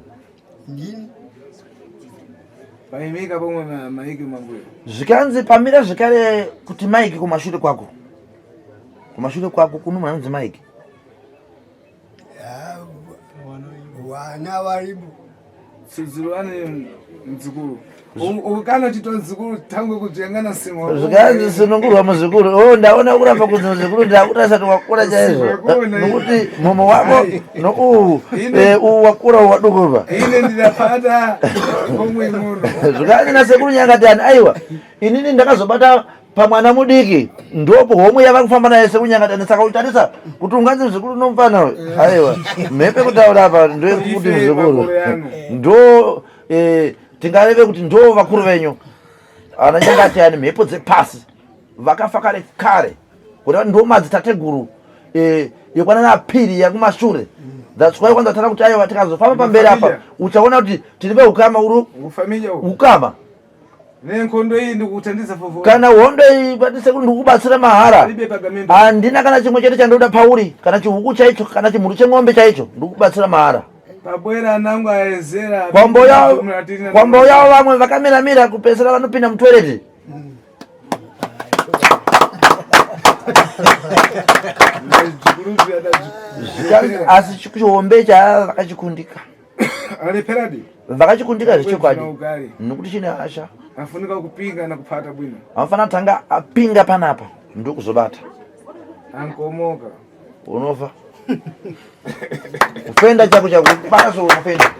zvikanzi pamira zvekare kuti mike kumashure kwako. kumashure kwako kuno munhu anonzi mike. wana varipo. tsudzulu ane mdzukuru. ukana chito mdzukuru tangu kujengana simo. zvikanzi sunungurwa muzvikuru. ndaona kuramba kunzi muzvikuru ndakutasati wakura chaizvo. nokuti mumwe wako nouyu wakura wadukurwa. ine ndinapata komwe munhu. zvikanzi nasekuru nyangatani aiwa inini ndakazobata pamwana mudiki ndopo homwe yava kufamba naye sekunyangatani saka utarisa kuti unganzi muzvikuru nomufana aiwa mhepe kutaura apa ndoyekuti muzvikuru ndo tingareve kuti ndo vakuru venyu ana nyangatani mhepo dzepasi vakafa kare kare kuti ndo madzitateguru yekwanana apiri yakumashure. That's why kwanza tana kuti aiwa tikazofamba pamberi apa uchaona kuti tiri veukama ukama. nenkondo iyi ndikuthandiza fofo. kana hondo iyi patise kuti ndikubatsira mahara handina kana chimwe chete chandoda pauri kana chihuku chaicho kana chimhuru cheng'ombe chaicho ndikubatsira mahara. pabwera anangu aezera kwambo yavo vamwe vakamiramira kupesera vanopinda mutoireti. asi chihombe chavakachikundika. vakachikundika zvechokwadi nokuti chine asha. afunika kupinga na kupata bwino. amafana tanga apinga panapa ndokuzobata. ankomoka. unofa. kufenda chako chakubata so kufenda.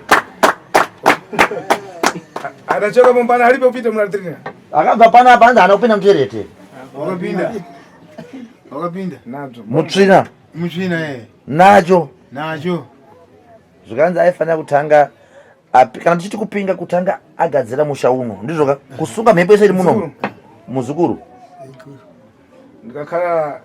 adachoka mumbana alipe upite mlatrina. akabva panapa anza anopinda mutoireti. wakapinda nacho mutsvina nacho zvikanzi aifanira kutanga kana tichiti kupinga kutanga agadzira musha uno ndizvoka kusunga mhepo yese iri muno muzukuru. ndikakhala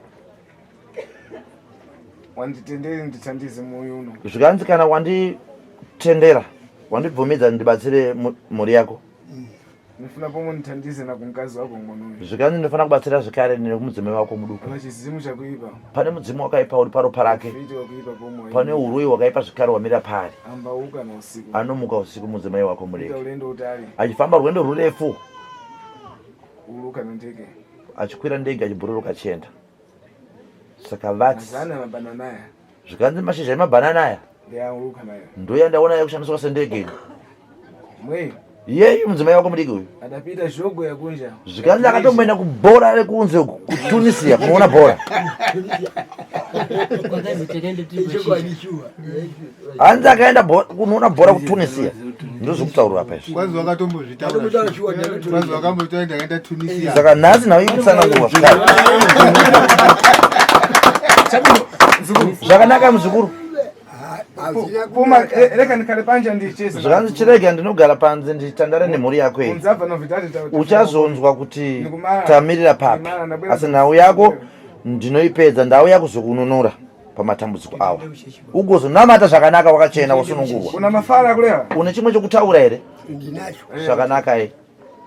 wanditendere ndithandize moyo uno. zvikanzi kana wanditendera wandibvumidza ndibatsire mhuri yako ndifuna pomwe ndithandize nakumkazi wako ng'onoyo. zvikanzi ndinofanira kubatsira zvekare nekumudzimai wako muduku. pana chizimu chakuipa. pane mudzimu wakaipa uri paropa rake. pane urwi hwakaipa zvekare wamira pari. ambauka na usiku. anomuka usiku mudzimai wako mureke ulendo utali. achifamba rwendo rurefu. uluka nendege. achikwira ndege achibhururuka achienda. saka vati zvikanzi mashizha emabhanana aya ndoyandaona yakushandiswa sendege. yeyu mudzimai wako mudiki uyu adapita zhogo yakunja. zvikanzi akatomboenda kubhora rekunze kutunisia kunoona bhora. hanzi akaenda kunoona bhora kutunisia ndozvokutaurwa pa izvi. saka nhasi nayo ikutsanangurwa zvakare. zvakanaka muzukuru. zvikanzi chirege ndinogara panze ndichitandara nemhuri yako iyi uchazonzwa kuti tamirira papi asi nhau yako ndinoipedza ndauya kuzokununura. pamatambudziko awa ugozonamata zvakanaka wakachena wasunungurwa. Una mafala kulewa? Une chimwe chokutaura here? Ndinacho. Zvakanaka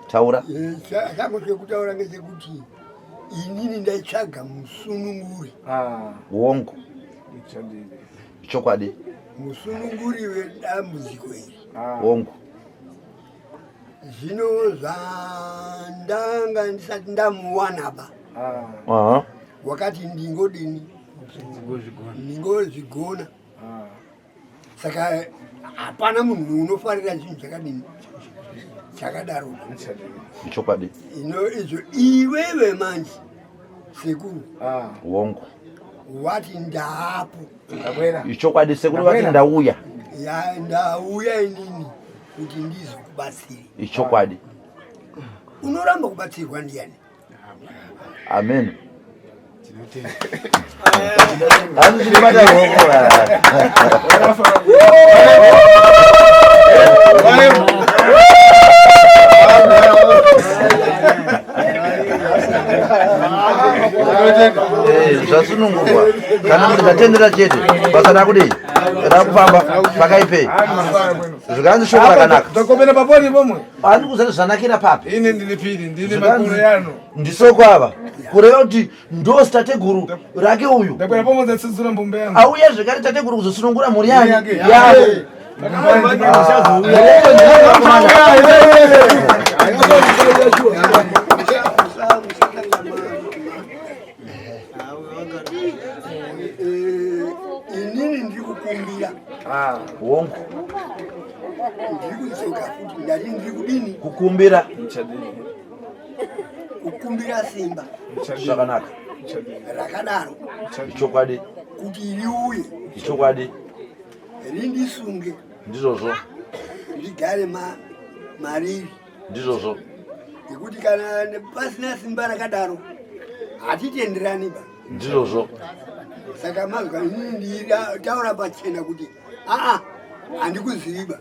taura. Changu chekutaura ngechekuti inini ndaitsvaga musununguri. Uongo. Chokwadi. Musununguri wedambudziko iri. Uongo. Zvino zvandanga ndisati ndamuwana ba. Wakati ndingodini ndingozvigona. Saka hapana munhu unofarira chinhu chakadini chakadaro. Chokwadi. Izvo iwewe manje sekuru. Uongo. Wati ndaapo. Chokwadi sekuru vati ndauya. Ya ndauya inini kuti ndizokubatsira. Chokwadi. Unoramba kubatsirwa ndiani? Amen. Ani chimata hongo. Zvasunungurwa kana kuti ndatendera chete basa rakudei rakufamba pakaipei zvikanzi shoko rakanaka Takopera paponi pomwe. ani kuzati zvanakira papi Ine ndiri piri ndine makore yano. ndisoko ava kureva kuti ndo tateguru rake uyu Ndakwera pomwe ndatsidzura mbumbe yangu. auya zvekare tateguru kuzosunungura mhuri yake Inini ndikukumbira. Uongo. Ndikuzoka kuti ndari ndikudini Kukumbira. Kukumbira simba. Zvakanaka. Rakadaro. Chokwadi. Kuti riuye. Chokwadi. Rindisunge. Ndizvozvo. Ndigare mariri. Ndizvozvo. Ngekuti kana pasina simba rakadaro hatitenderani ba. Ndizvozvo. Saka mazwa inini nditaura pachena kuti handikuziva.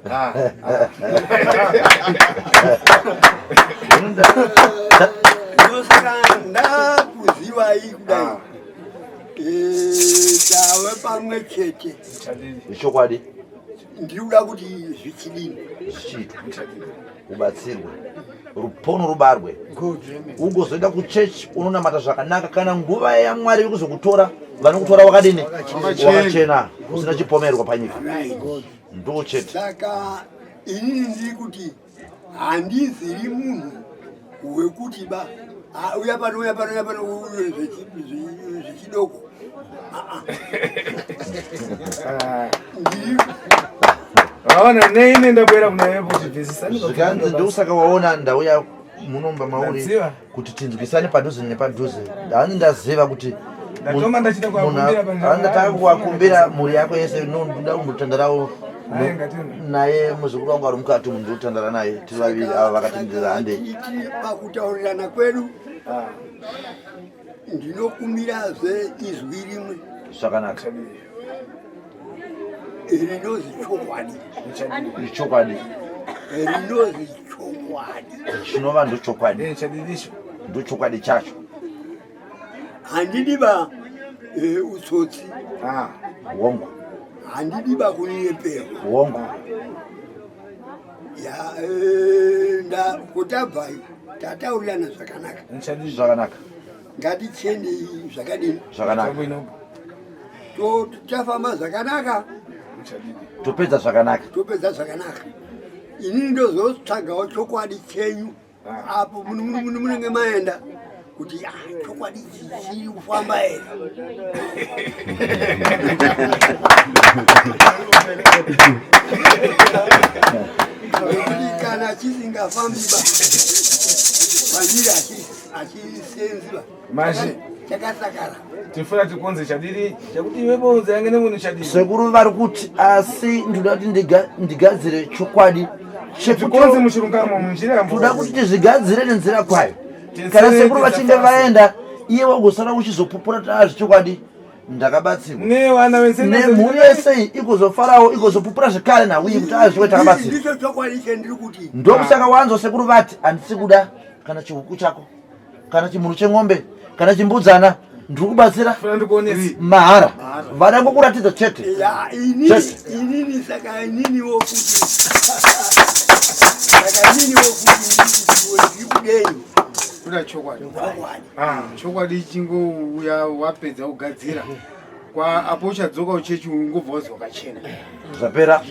Ndosaka ndakuziva iyi kudai. Tave pamwe chete. Chokwadi. Ndikuda kuti zvichidini. Zvichiita. Ubatsirwe. Rupono rubarwe. Ugozoenda kuchechi unonamata zvakanaka kana nguva yaMwari ikuzokutora vanokutora wakadini wakachena usina chipomerwa panyika. Ndo chete. Saka inini ndiri kuti handiziri munhu wekuti ba uya pano zvichidoko. Aona neine ndakwera kuna wewe kuti bvisisani. Zvikanzi ndosaka waona ndauya munomba mauri kuti tinzwisane padhuze nepadhuze. Hani ndaziva kuti ndatoma ndachita kuakumbira panjira. Ndataka kuakumbira mhuri yako yese ndoda kumutandarawo naye muzukuru wangu ari mukati munhu ndotandara naye tiri vaviri ava vakatendera hande. Pakutaurirana kwedu ndinokumbirazve izwi rimwe. Zvakanaka. Rinozi chokwadi. Chokwadi. Rinozi chokwadi. Chinova ndo chokwadi. Ndo chokwadi chacho. Handidiba utsotsi. Uongo. Handidiba kunyeperwa. Uongo. Ya kutabva tataurirana zvakanaka. Zvakanaka. Ngatichende zvakadini. Zvakanaka. Tafamba zvakanaka. Topedza zvakanaka. Topedza zvakanaka. Inini ndozotsvagawo chokwadi chenyu apo munenge maenda kuti chokwadi chiri kufamba here. Kana chisingafambi ba panjira achisenziba Mashi chakasakara. tifuna tikonze chadiri chakuti iwepo udzayangene munhu chadiri. Sekuru vari kuti asi ndoda kuti ndigadzire chokwadi tikonze muchirungamo munjira yambo. toda kuti tizvigadzire nenzira kwayo. Kana sekuru vachinge vaenda iye wagosara uchizopupura taazvi chokwadi ndakabatsirwa. Nevana vese nemhuri yese igozofarawo igozopupura zvekare nauye kuti azviwe takabatsirwa. Ndicho chokwadi chendiri kuti. Ndokusaka wanzwa sekuru vati handisi kuda kana chihuku chako kana chimhuru cheng'ombe kana chimbudzana ndiri kubatsira mahara. vana ngokuratidza chete Ya, inini saka inini wokuti. Saka inini wokuti ndikudeyo. Kuda chokwadi. Chokwadi chingouya wapedza kugadzira. Kwa apo uchadzoka uchechi ungobva wazokachena. zvapera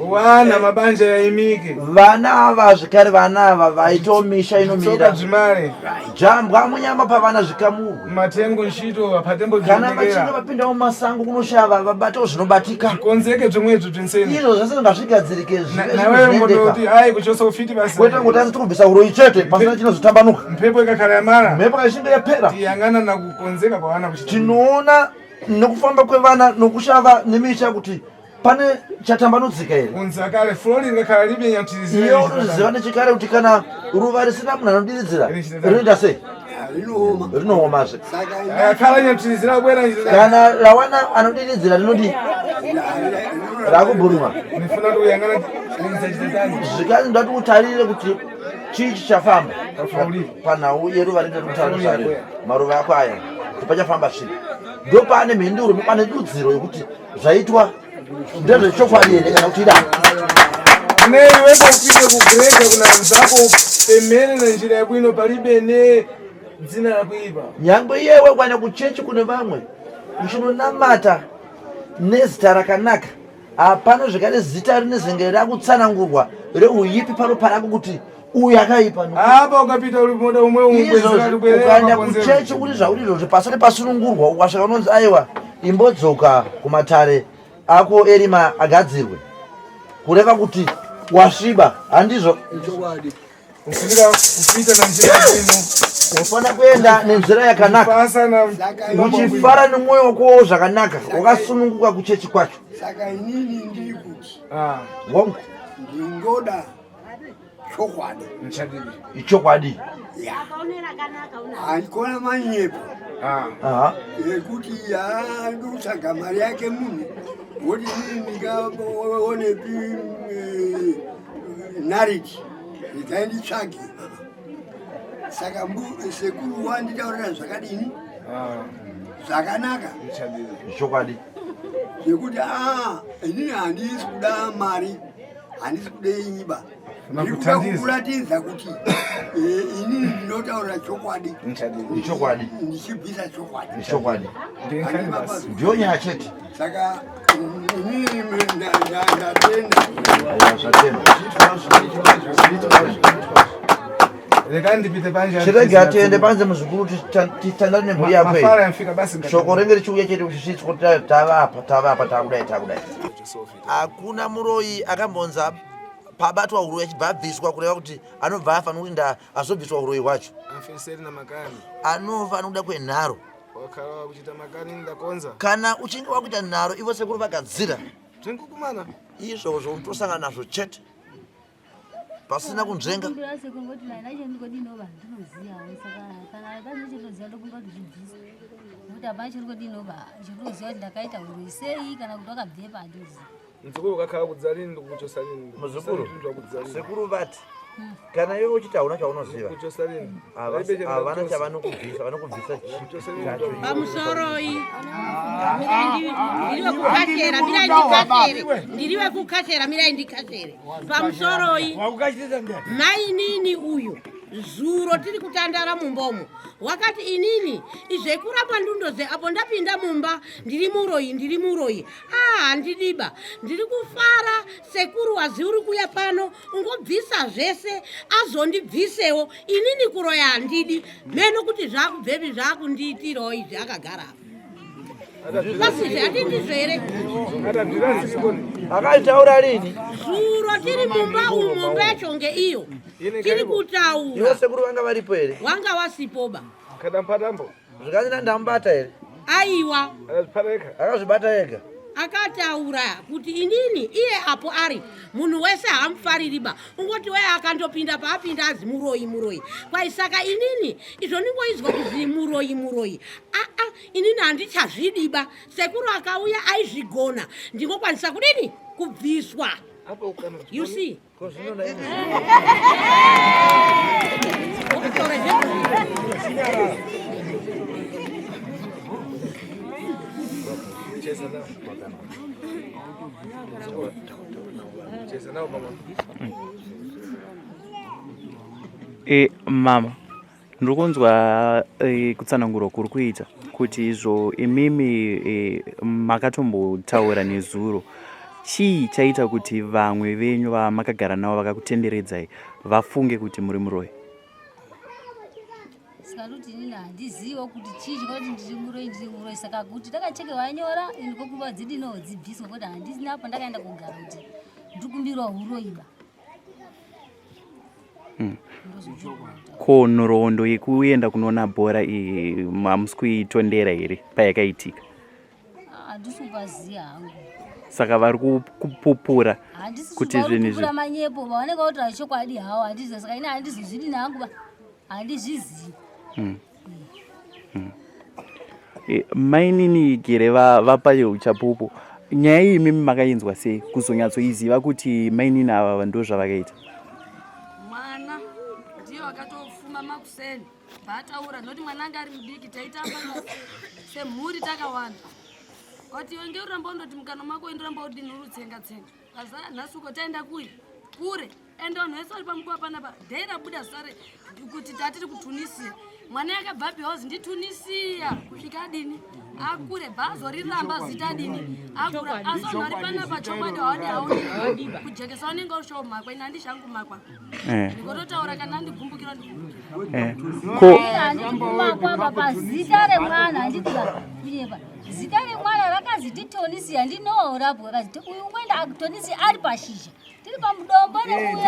Wana mabanja yaimike. vana ava zvikare vana ava vaitawo misha inomira zvimare. jambwa munyama pavana zvikamurwa Matengo nshito apatembo kana vachinge vapindawo mumasango kunoshava vabatawo zvinobatika konzeke zvimwedzo tinseni. izvo zvese ngazvigadzirike Nawe ngondoti hai kuchosa ufiti basi. kwete ngotanga tikubvisa uroyi chete pasina chinozotambanuka Mpepo ikakhala yamara. mhepo kaichinge yapera Tiyangana nakukonzeka kwavana kuchita. tinoona nekufamba kwevana nokushava nemisha kuti pane chatambanudzika here Kunzakale flori ngakhala libe nyamtirizira. iyo unoziva nechikare kuti kana ruva risina munhu anodiridzira rinoita sei Rinooma. rinoomazve Saka Akhala nyamtirizira kwera njira. kana rawana anodiridzira rinodi rakubhuruma Nifuna kuyangana nzachitani. zvikari ndati utarire kuti chii chichafamba Pafauli. panhau yeruva rinoita kutarisare maruva ako aya kuti pachafamba svika ndo pane mhenduro pane dudziro yekuti zvaitwa ndezvechokwadi here kana kuti ida Ne iwe ngopinde kugrega kuna mzako pemene na njira yabwino palibe ne dzina lakuipa. nyangwe iyewe kwana kuchechi kune vamwe uchinonamata nezita rakanaka hapana zvekare zita rinezenge rakutsanangurwa reuipi paropa rako kuti uyu akaipa Apa ukapita uri moda umwe ukaenda kuchechi uri zvauri izvozvo pasati pasunungurwa ukasvika unonzi aiwa imbodzoka kumatare ako erima agadzirwe kureva kuti wasviba handizvo usikira kupita na njira yabwino. unofana kuenda nenzira yakanaka Pasa na uchifara nemwoyo wako zvakanaka wakasununguka kuchechi kwacho saka inini ndiri kuti wangu ndingoda chokwadi. nchadidi. ichokwadi Ya. Haikona manyepo. aha Yekuti ndotsvaga mari yake munhu woti ndingaonepi nariti ndikainditsvage. Saka sekuru wanditaurira zvakadini zvakanaka ichokwadi zvekuti inini handisi kuda mari handisi kuda iba ndikuda kukuratidza kuti inini ndinotaurira chokwadi ichokwadi ndichibvisa chokwadi ichokwadi ndiyo nyaya chete saka inini ndatenda Reka ndipite panje. chirege atiende panze muzvikuru titandari nemhuri yako Mafara yamfika basi shoko renge richiuya chete kusvisvitswa kuti tavapa takudai hakuna muroyi akambonza pabatwa uroyi achibva abviswa kureva kuti anobva afa nokuti azobviswa uroyi hwacho afeseri na makani. anova nokuda kwenharo Wakhala kuchita makani ndakonza. kana uchinge wakuita nharo ivo sekuru vagadzira Tinkukumana. izvozvo unotosangana nazvo chete pasina kunzvenga Ndase kungoti naina chendingodinova ndinoziyawo saka kana pane chendoziya ndokunga kuti zvibvise nokuti hapana chendingodinova chendoziya kuti ndakaita uroyi sei kana kuti wakabve pandozi Mzukuru ukakhala kudzalini ndikuchosalini. muzukuru sekuru vati kana iwe uchiti hauna chaunoziva Kuchosalini. havana chavanokubvisa vanokubvisa pamusoroyi ndiriwe kukachera mirai ndikachere pamusoroyi mainini uyu zuro tiri kutandara mumbomo wakati inini izvekurapa ndundoze apo ndapinda mumba ndiri muroyi handidiba ndiri kufara sekuru waziuri kuya pano ungobvisa zvese azondibvisewo inini kuroya handidi meno kuti zvakubvepi zvakundiitirawo izvi akagara pasizve hatindizvo here akaitaura rini zuro tiri mumba umu mumba yacho ngeiyo tiri kutaura ivo sekuru vanga varipo here wanga wasipoba Kadampatambo. zvikanina ndamubata here aiwa akazvibata ega akataura kuti inini iye apo ari munhu wese hamufaririba ungoti weye akandopinda paapinda azi muroyi kwai saka inini izvo ndingoizwa kuzi muroyi inini handichazvidiba sekuru akauya aizvigona ndingokwanisa kudini kubviswa you see cheza nao mama. Mama, ndirikunzwa kutsanangurwa kuri kuita kuti izvo imimi makatombotaura nezuro. Chii chaita kuti vamwe venyu vamakagara navo vakakutenderedzai vafunge kuti muri muroyi? Saka kuti inini handiziva kuti chii chikati ndiri muroyi saka kuti takacheke vanyora indikokuva dzidino dzibviswa kuti handisina apo ndakaenda kugara kuti ndikumbirwa huroyiba. Ko nhoroondo yekuenda kunoona bhora iyi hamusi kuitondera here payakaitika? Handisi kuvaziya hangu. Saka vari kupupura kuti zvinhu kupupura manyepo vaoneka kuti vachokwadi hawo handiziva saka ine handizozvidi nangu handizvizivi. Mainini gere vapa uchapupu. Nyaya iyi mimi makainzwa sei kuzonyatsoiziva kuti mainini ava ndo zvavakaita? Mwana ndiyo akatofuma makuseni bataura noti mwana anga ari mudiki taitamba semhuri takawanda kuti iwe ngeuramba undoti mukano mako indoramba udini urutsenga tsenga kaza nhasuko taenda kure ende vanhu vese vari pamukuva panapa dhei rabuda sare kuti tatiri kutunisia mwana yakabva behozi nditunisia kusvika adini akure bhazo riramba zita adini akura asi vanhu vari panapa chokwadi haone haone kujekesa unenge ushomakwa ine handishangu makwa ndingototaura kana handigumbukira handikumakwa papa zita remwana handidziva kunyepa zita remwana rakazi titonisia ndinoorapwa kazi uyu ngoenda akutonisia ari pashizha tiri pamudombo neuye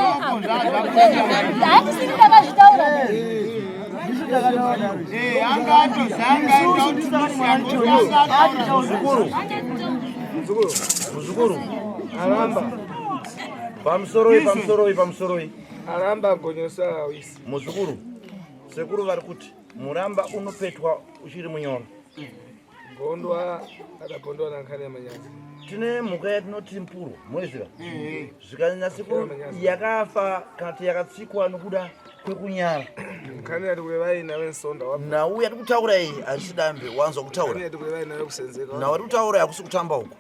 handisiri ndakazvitaura muzukuru aramba pamusoroi aramba gonyosa wisi muzukuru sekuru vari kuti muramba unopetwa uchiri munyoro gondwa adapondwa nankani yamanyazi tine mhuka yatinoti mpuru munoziva zvikanyanya sekuru yakafa kana kuti yakatsikwa nokuda kwekunyara nkani yati kuvevayi nawe nsonda nauyu yati kutaura iyi achisidambe wanzwa kutaura yati kuvevayi nawe kusenzeka nawe ati kutaura yakusi kutamba uko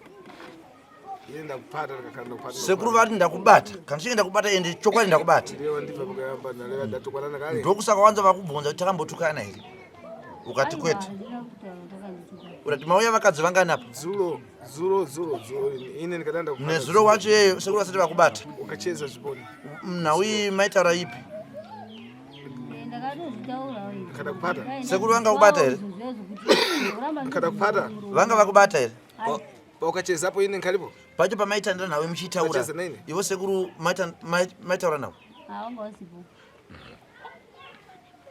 iye ndakupata ndakakanda kupata sekuru vati ndakubata kana chinge ndakubata ende chokwadi ndakubata ndiyo ndibva pakayamba naleva ndatukwanana kale ndokusaka wanza vakubvunza kuti takambotukana here ukati kwete urati mauya vakadzi vangani apa zuro ine ndikadanda kupata nezuro wacho yeyo sekuru vasati vakubata ukacheza zviponi nauyi maitaura ipi kada kupata sekuru vanga kubata here kada kupata vanga vakubata here paukachezapo ine nkalipo pacho pamaitandira nawe muchitaura ivo sekuru maitaura nawo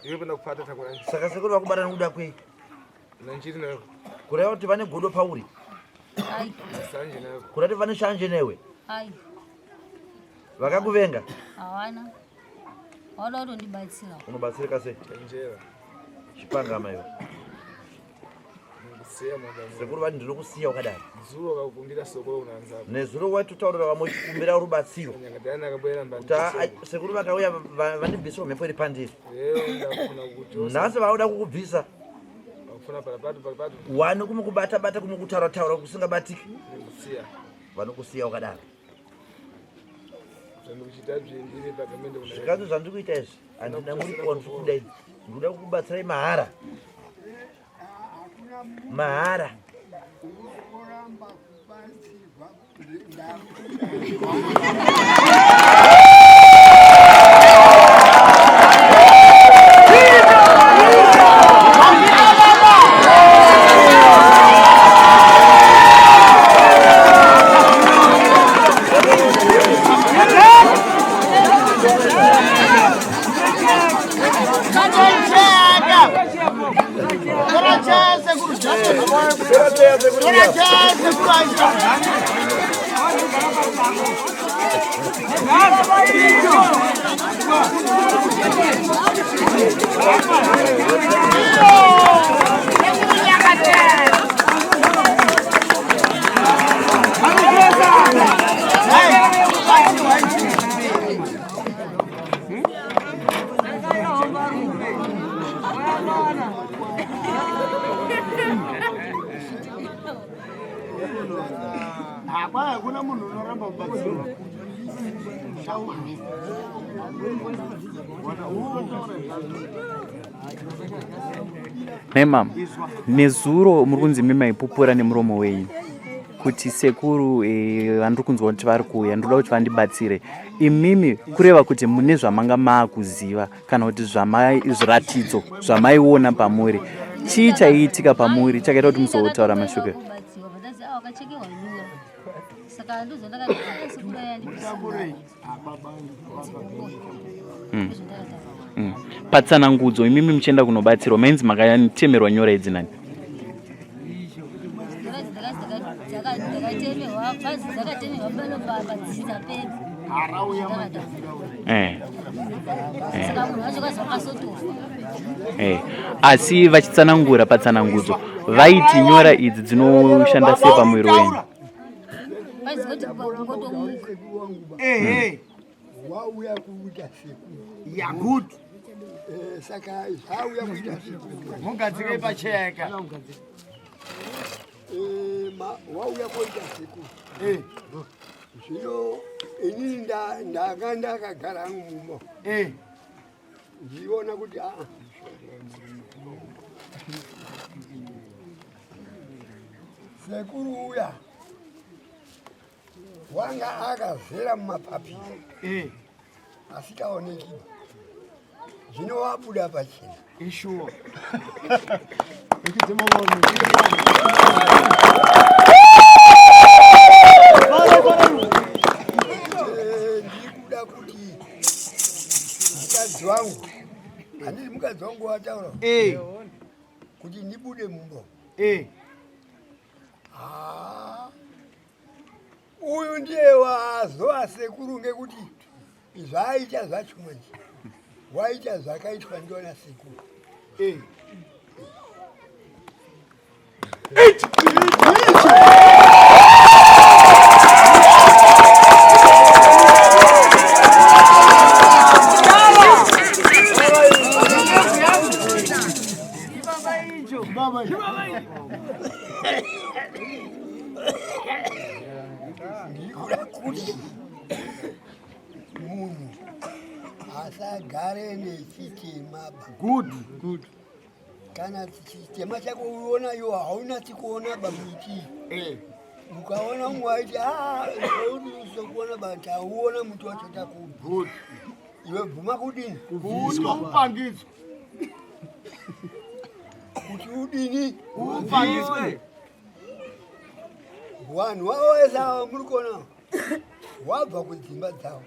iwe penda kupata takurani saka sekuru vakubata nokuda kwei nanjiri nayo kureva kuti vane godo pauri sanje nayo kurati vane shanje newe vakakuvenga hawana wada kutondibatsira unobatsirika sei njera chipangama iwe sekuru vati ndiri kusiya wakadai zuro vakukumbira soko unanzapo nezuro waitotaurira vamwe chikumbira rubatsiro nyakadhani akabwera sekuru vakauya vandibvisa mhepo iri pandiri ndakufuna kuti nhasi vauda kukubvisa vakufuna parapatu wani kumukubata-bata kumukutaura-taura kusingabatiki ndikusiya vanokusiya wakadaro zvandikuchita zvindiri pagamende zvikazvo zvandiri kuita izvi handina muri konfu kudai ndikuda kukubatsirai mahara Kuna munhu unoramba kubatsira. Hey mama, nezuro muri kunzi mimaipupura nemuromo wenyu kuti sekuru vandiri kunzwa kuti vari kuuya ndoda kuti vandibatsire. Imimi kureva kuti mune zvamanga maakuziva kana kuti zviratidzo zvamaiona pamuri. Chii chaiitika pamuri chakaita kuti muzotaura mashoko? Patsanangudzo imimi muchienda kunobatsirwa mainzi makatemerwa nyora idzi nani? Asi vachitsanangura patsanangudzo vaiti nyora idzi dzinoshanda sei pamwiri wenyu? Wauya kuita siku Ya good. Saka zvauya kuita siku Mugadzike pacheka. Wauya kuita siku zvino inini ndanga ndakagara hangu mumo ndiona kuti sekuru uya wanga akazera mumapapiro asikaoneki zvino wabuda pachena Ishuwa. ndikuda kuti mukadzi wangu handiri mukadzi wangu wataura kuti ndibude mumbo uyu ndiye wazova sekuru ngekuti zvaaita zvacho manje waita zvakaitwa ndiona sekuru ndikuda kuti munhu asagare nechitema Good. kana chitema chako uona iwo hauna tikuona bamuti ukaona umwe waiti sokuona bati hauona muti wacho takudu iwe bvuma kudini Upangidzwe. kuti udini Upangidzwe. vanhu vavo vese ava muri kuona wabva kudzimba dzavo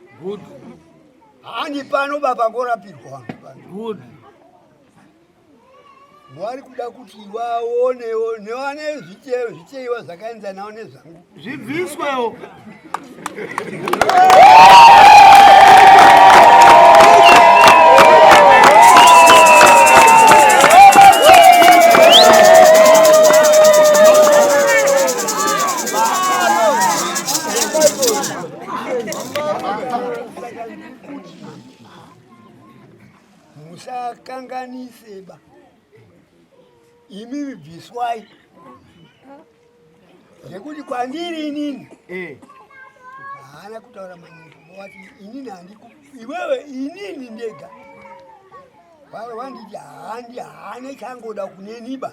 hani pano bapangorapirwa vanhu pano vari kuda kuti vaonewo nevane zvicheiwa zvakaenzanawo nezvangu Zvibviswewo. musakanganise ba imimi bviswai ngekuti kwandiri inini haana kutaura manyika wati inini handiku iwewe inini ndega vave vanditi haane changoda kuneniba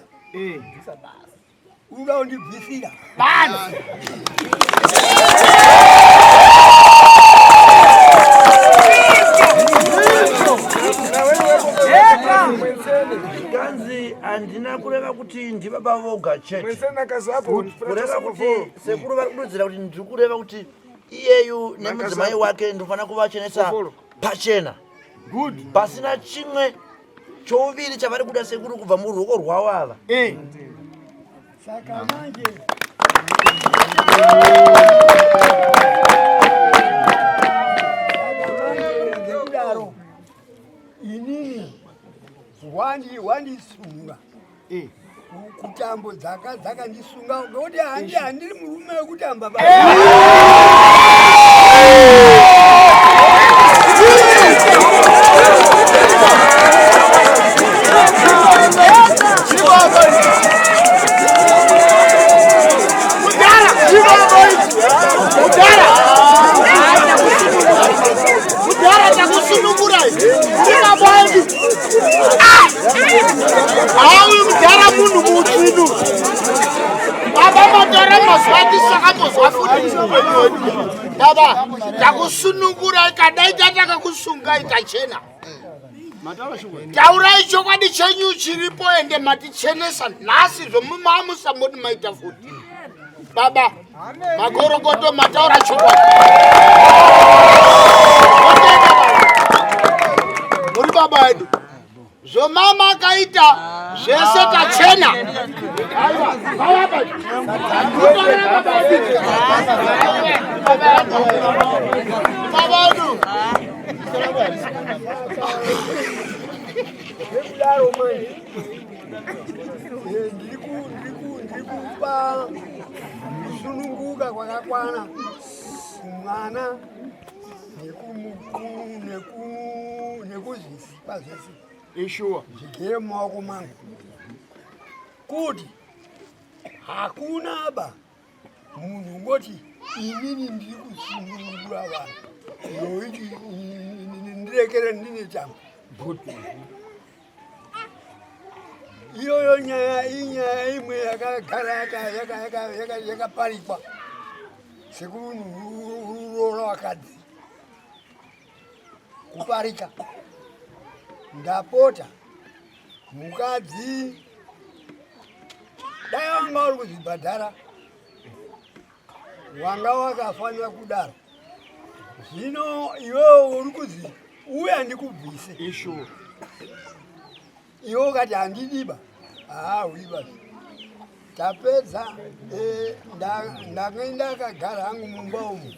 uda kundibvisira Ganzi andina kureva kuti ndibaba voga chete kureva kuti sekuru vari kududzira kuti ndiri kureva kuti iyeyu nemudzimai wake ndofana kuvachenesa pachena pasina chimwe chouviri chavari kuda sekuru kubva muruoko rwavo ava saka manje ngekudaro inini wandisunga kutambo dzakandisunga ngekuti handiri murume wekutamba Hawi mudhara munhu mutsvidu. Baba matore mazwati saka muzwafuti. Baba, takusunungura ikadai tatakakusunga ikachena. Taurai chokwadi chenyu chiripo ende matichenesa nhasi zvomumamusa moti maita futi. Baba, magorogoto mataura chokwadi. Muri baba edu. Zvomama akaita zvese tachena. Baba edu. Ndikudaro manje ndikupa kusununguka kwakakwana kumwana nekuzvizipa zvese Ishua zvigere mumaoko mangu kuti hakuna ba munhu ngoti inini ndiri kusunungura vanhu noiti ndirekere ndine tambo iyoyo inyaya imwe yakagara yakaparikwa sekururo rwakadzi kuparika. Ndapota mukadzi dai wanga uri kuzvibhadhara wanga wakafanira kudaro. Zvino iwewe uri kuzi uya ndikubvise Ishua iwe ukati handidiba uiba tapedza ndanga ndakagara hangu mumba umu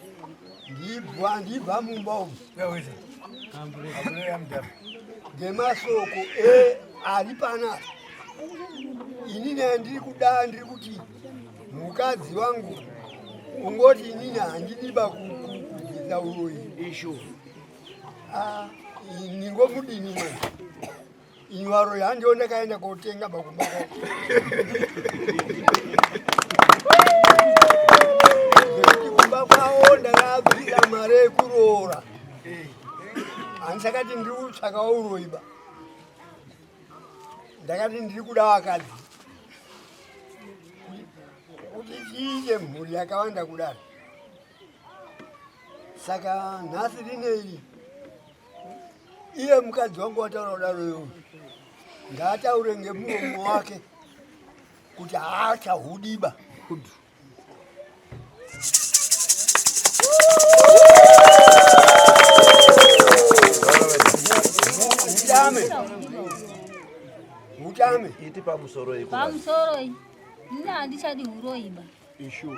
ndibva mumba umu ngemasoko ari panapa inini handiri kuda ndiri kuti mukadzi wangu ungoti inini handidiba kubvisa uroyi Ishua ningomudini mwana inyaro yandiyo ndakaenda kotenga makumba kwako kumba kwawo ndakabvisa mari yekuroora handisakati ndiri kutsvaka uroiba ndakati ndiri kuda vakadzi kuti tiite mhuri yakawanda kudaro. Saka nhasi rinei iye mukadzi wangu wataura kudaro iyoyo ngaataure ngemuromo wake kuti haachahudiba. Mutame iti pamusoro iyi iyi nina handichadi huroiba. Ishua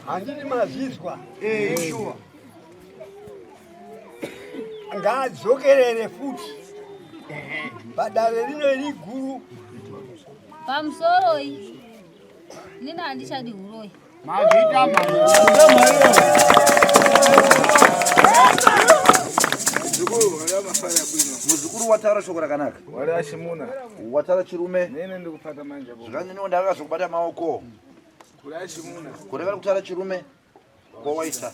handini mazvizwa. Ishua ngaadzokerere futi padare rino riguru. Pamusoro iyi nina handichadi huroi. muzukuru wataura shoko rakanaka. Warashimuna wataura chirume. nene ndikupata manje zvakaniniwo ndakazokubata maoko. Kurashimuna kureva kutaura chirume kwawaita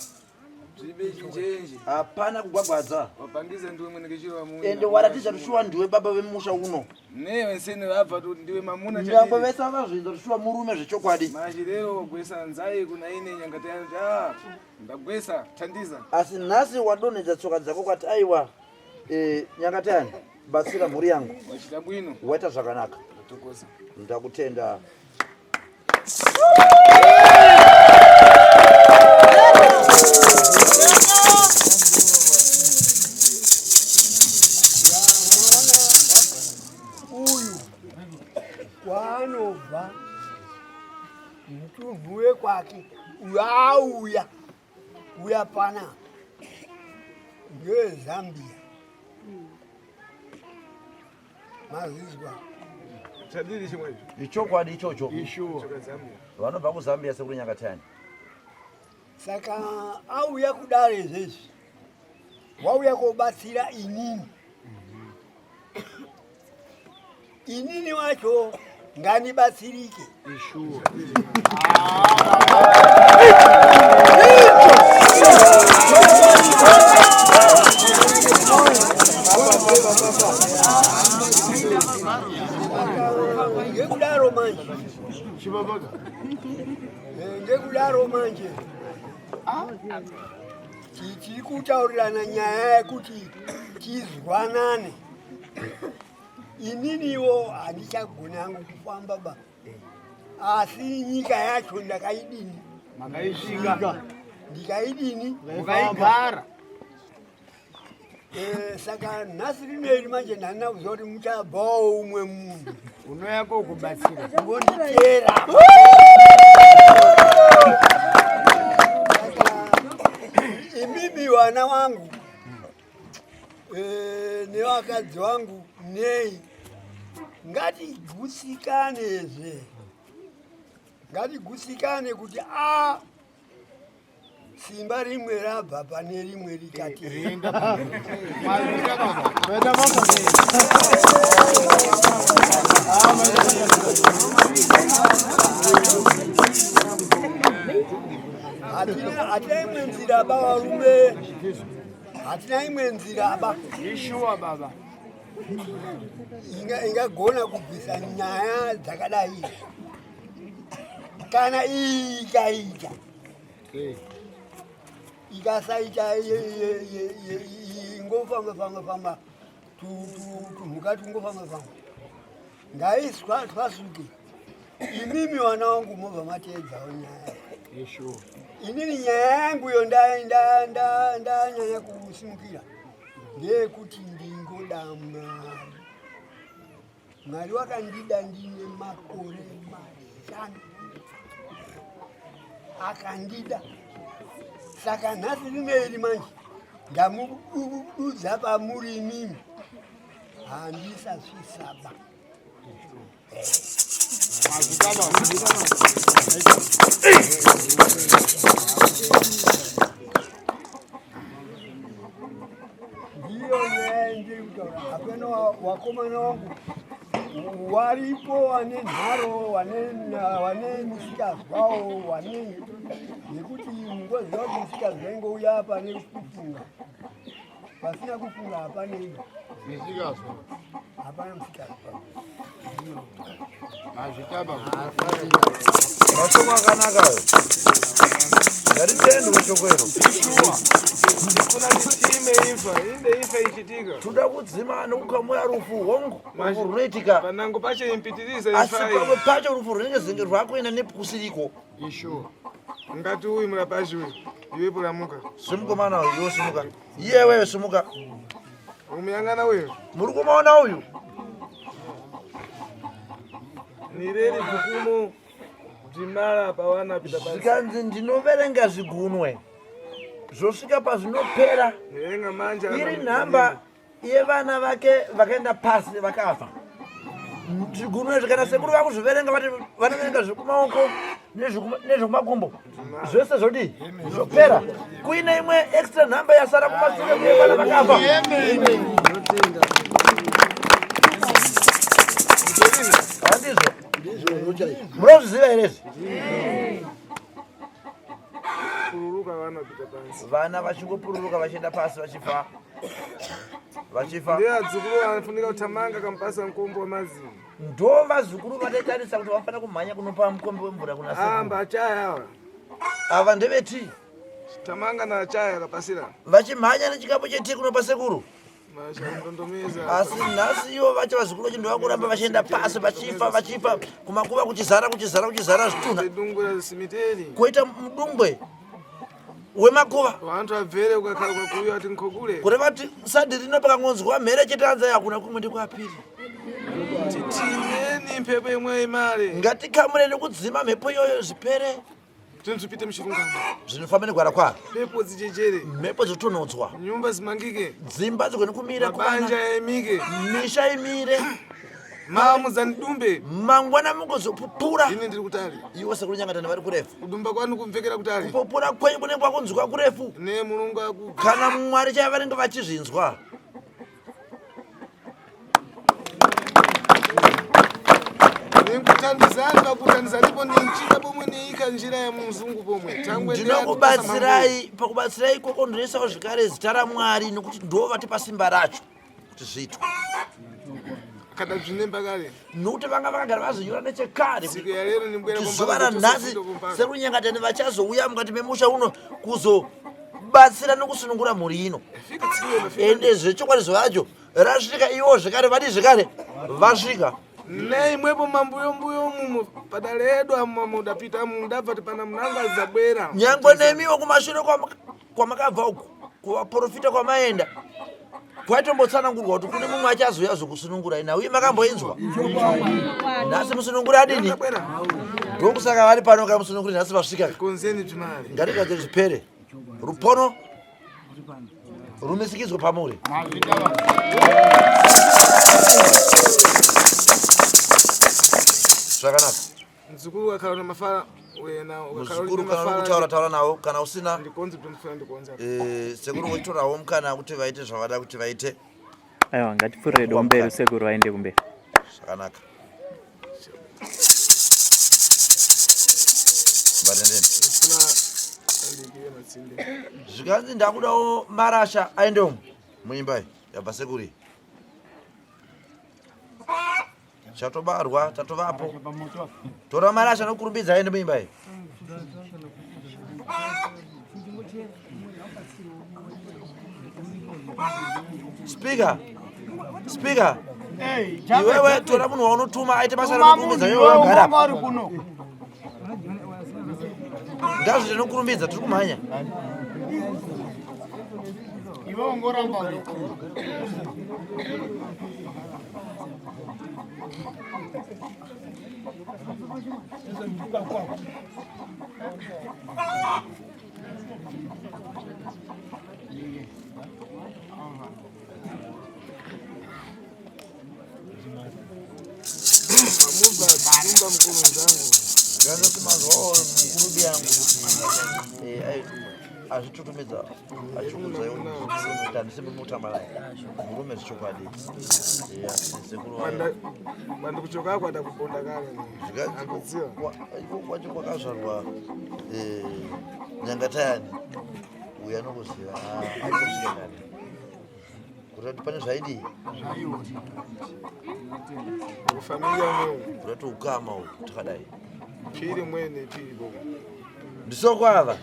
zvibe chinjenji hapana kugwagwadza. wapangiza ndiwe mwene kechiro vamuna ende waratidza kuti shuwa ndiwe baba vemusha uno. newe nsene vabva kuti ndiwe mamuna nyangwe vese vazvinza kuti shuwa murume zvechokwadi. manje lero wagwesa nzai kuna ine nyanga tayani ndagwesa tandiza. asi nhasi wadonhedza tsoka dzako kwati aiwa nyanga tayani batsira mhuri yangu. wachita bwino waita zvakanaka. ndatokoza ndakutenda. Uyu kwaanobva mutunhu wekwake uya uya pana ngeweZambia mazizwa chadiri chimwe ichokwadi ichocho. Ishua vanobva kuzambia sekuri nyanga tayani. saka auya kudare izvezvi wauya kobatsira inini wacho nganibatsirike. Ishua Chibabaka. Ngekudaro manje tiri kutaurirana nyaya yekuti tizwanane. Ininiwo handichagona hangu kufamba ba, asi nyika yacho ndakaidini, ndikaidini Mukaigara. saka nhasi rineri manje ndanina kuziva kuti muchabvawo umwe munhu Unouya kokubatsira. ngonditera. Imimi wana wangu nevakadzi vangu nei ngatigutsikane ngatigutsikane kuti simba rimwe rabva pane rimwe rikatenda. Hatina imwe nzira ba varume, hatina imwe nzira ba. Ishuwa baba. Ingagona kubvisa nyaya dzakadai kana ikaita ikasaita ingofamba tumhuka tungofamba ngaiswasuke. Imimi wana wangu mobva mateedzawo nyaya. Inini nyaya yangu yo ndanyanya kusimukira ndeyekuti ndingoda Mwari. Mwari wakandida ndine makore 5 akandida, saka nhasi rineri manje ndamududza pamuri imimi handisasvisaba. Ndiyo nyaya ndiri kutaura. Hapana wakomana wangu waripo wane nharo, wane misikazwawo, wane nekuti ngoziva kuti misikazwa ingouya apa nekufunga, pasina kufunga hapana Misikazwa. hapana misikazwa. Mazvitaba. Mashoko akanakayo. Ngaritende mashoko ero. Kuna chitime ifa, inde ifa ichitika. Tuda kudzima nekukamuya rufu hongu. Rufu runoitika. Panango pache impitiriza Asi ifa pamwe pacho rufu runenge zinge rwakuenda nekusiriko. Ishuwa. ngati uyu mulapashi uyu iwe pulamuka. Simukomana uyu, iwe simuka. Iye wewe simuka. Umuyang'ana uyu. Muri kumaona uyu. Nireri bukumu dzimala pawana pita basi. Zikanzi ndinoverenga zvigunwe. Zvosvika pazvinopera. Nerenga manja. Iri nhamba yevana vake vakaenda pasi vakafa. Zvigunwe zvikana sekuru vakuzviverenga vanoverenga zvekumaoko nezvekumakumbo. Zvese zvodi zvopera. Kuine imwe extra nhamba yasara kumashure kuyevana vakafa. Handizvo. Munozviziva here izvi? Pururuka vana pita pasi. Vana vachingopururuka vachienda pasi vachifa. Ndiye adzukuru vanofunika kutamanga kampasa mukombo wamazimu. Ndo vazukuru vanotarisa kuti vanofanira kumhanya kunopa mukombe wemvura kuna sekuru. Amba achaya ava. Ava ndeveti. Tamanga na achaya kapasira. Vachimhanya nechikapu cheti kunopa sekuru. Mashandondomeza. Asi nhasi ivo vacho vazukuru vedu vakuramba vachienda pasi vachifa kumakuva kuchizara zvitunha. Dungwe simiteri. Kuita mudungwe wemakuva. Vantu vabvere ukakhala kuuya ati nkogule. Kuti vati sadhi rino pakangonzwa mhere chetanza yakuna kumwe ndikwapiri. Titimeni mpepo imwe imale. Ngatikamureni kudzima mhepo iyoyo zvipere. Tupite muchirungano. Zvinofanira kugara kwa. Mhepo dzichechere. Mhepo dzinotonhodzwa. Nyumba zimangike. Dzimba dzigone kumira kwana. Mabanja emike. Misha imire. Mamu dzandumbe. Mangwana mungozopupura. Ine ndiri kutali. Iwo sekuru nyangatani vari kurefu. Kudumba kwanu kumvekera kutali. Kupupura kwenyu kune kwakunzwa kurefu. Ne mulungu aku. Kana Mwari chaiva vanenge vachizvinzwa. Kutandizani pakutandizanipo ninchita pomwe niika njira ya muzungu pomwe. Ndinokubatsirai pakubatsirai ikoko ndinoisawo zvekare zita raMwari nokuti ndo vatipa simba racho kuti zviitwe. Kada zvinemba kare. Nukuti vanga vakagara vazinyora nechekare. Siku ya lero nimbwera zuva ranhasi sekurinyangatani vachazouya mukati memusha uno kuzobatsira nokusunungura mhuri ino. Ende zvechokwadi zvacho rasvika ivo zvekare vadi zvekare vasvika. Nei mwepo mambuyo mumu padare edu mudapita mudabva tipana munanga zabwera. Nyangwe nemiwo kumashure kwamakabva uku kuvaprofita kwamaenda kwaitombotsangurwa kuti kune mumwe achazouya zokusunungura ina uye makamboinzwa. Nhasi musununguri adini ndokusaka vari pano kamusununguri nhasi vasvika. Ngatigadzire zvipere rupono rumisikidzwe pamuri. Zvakanaka. Muzukuru akaraona mafara wena muzukuru kana kutaura nawo kana usina sekuru wotorawo mukana kuti vaite zvavada kuti vaite. Aiwa ngatipfurire mberi sekuru aende kumberi. Zvakanaka. Zvikanzi ndakudawo marasha aende umu muimba yabva sekuri. Chatobarwa tatovapo tora marasha nokurumbidza aende muimba iyi. Speaker iwewe tora munhu waunotuma aite basa rekukurumbidza iwewe wagara ngazvite nokurumbidza tiri kumhanya. Iwe ungoramba azvitutumidza achikudza ndisimutambalai murume zvichokwadi bandikuchoka kwada kuponda kare kwacho kwakazvarwa nyangatayani uya nokuziva aikusvika nani kuti pane zvaidi kuti ukama takadai piri mwene piri bo ndisokwava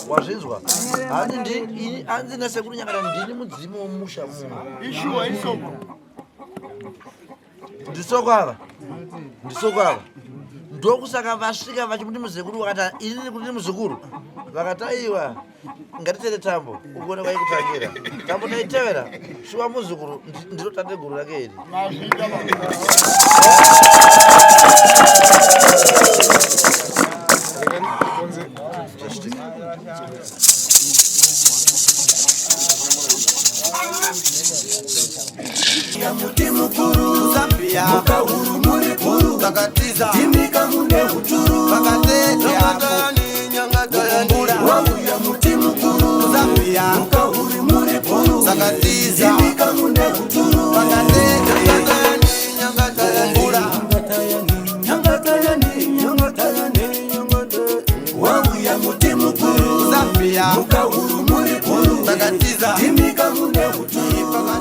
wazvinzwa hanzi nasekuru nyangata ndini mudzimu womusha muno ndisokwava ndokusaka vasvika vachimuti muzekuru vakati inini kuti muzukuru vakataiwa ngatitere tambo ukuone kwaikutangira tambo taitevera shuwa muzukuru ndiro tate guru rake iri. Muti mukuru Zambia mukahuru muri kuru takatiza imika mune huturu pakatete wangu ya muti mukuru Zambia mukahuru muri kuru takatiza imika mune huturu pakatete wangu ya muti mukuru Zambia mukahuru muri kuru takatiza imika mune huturu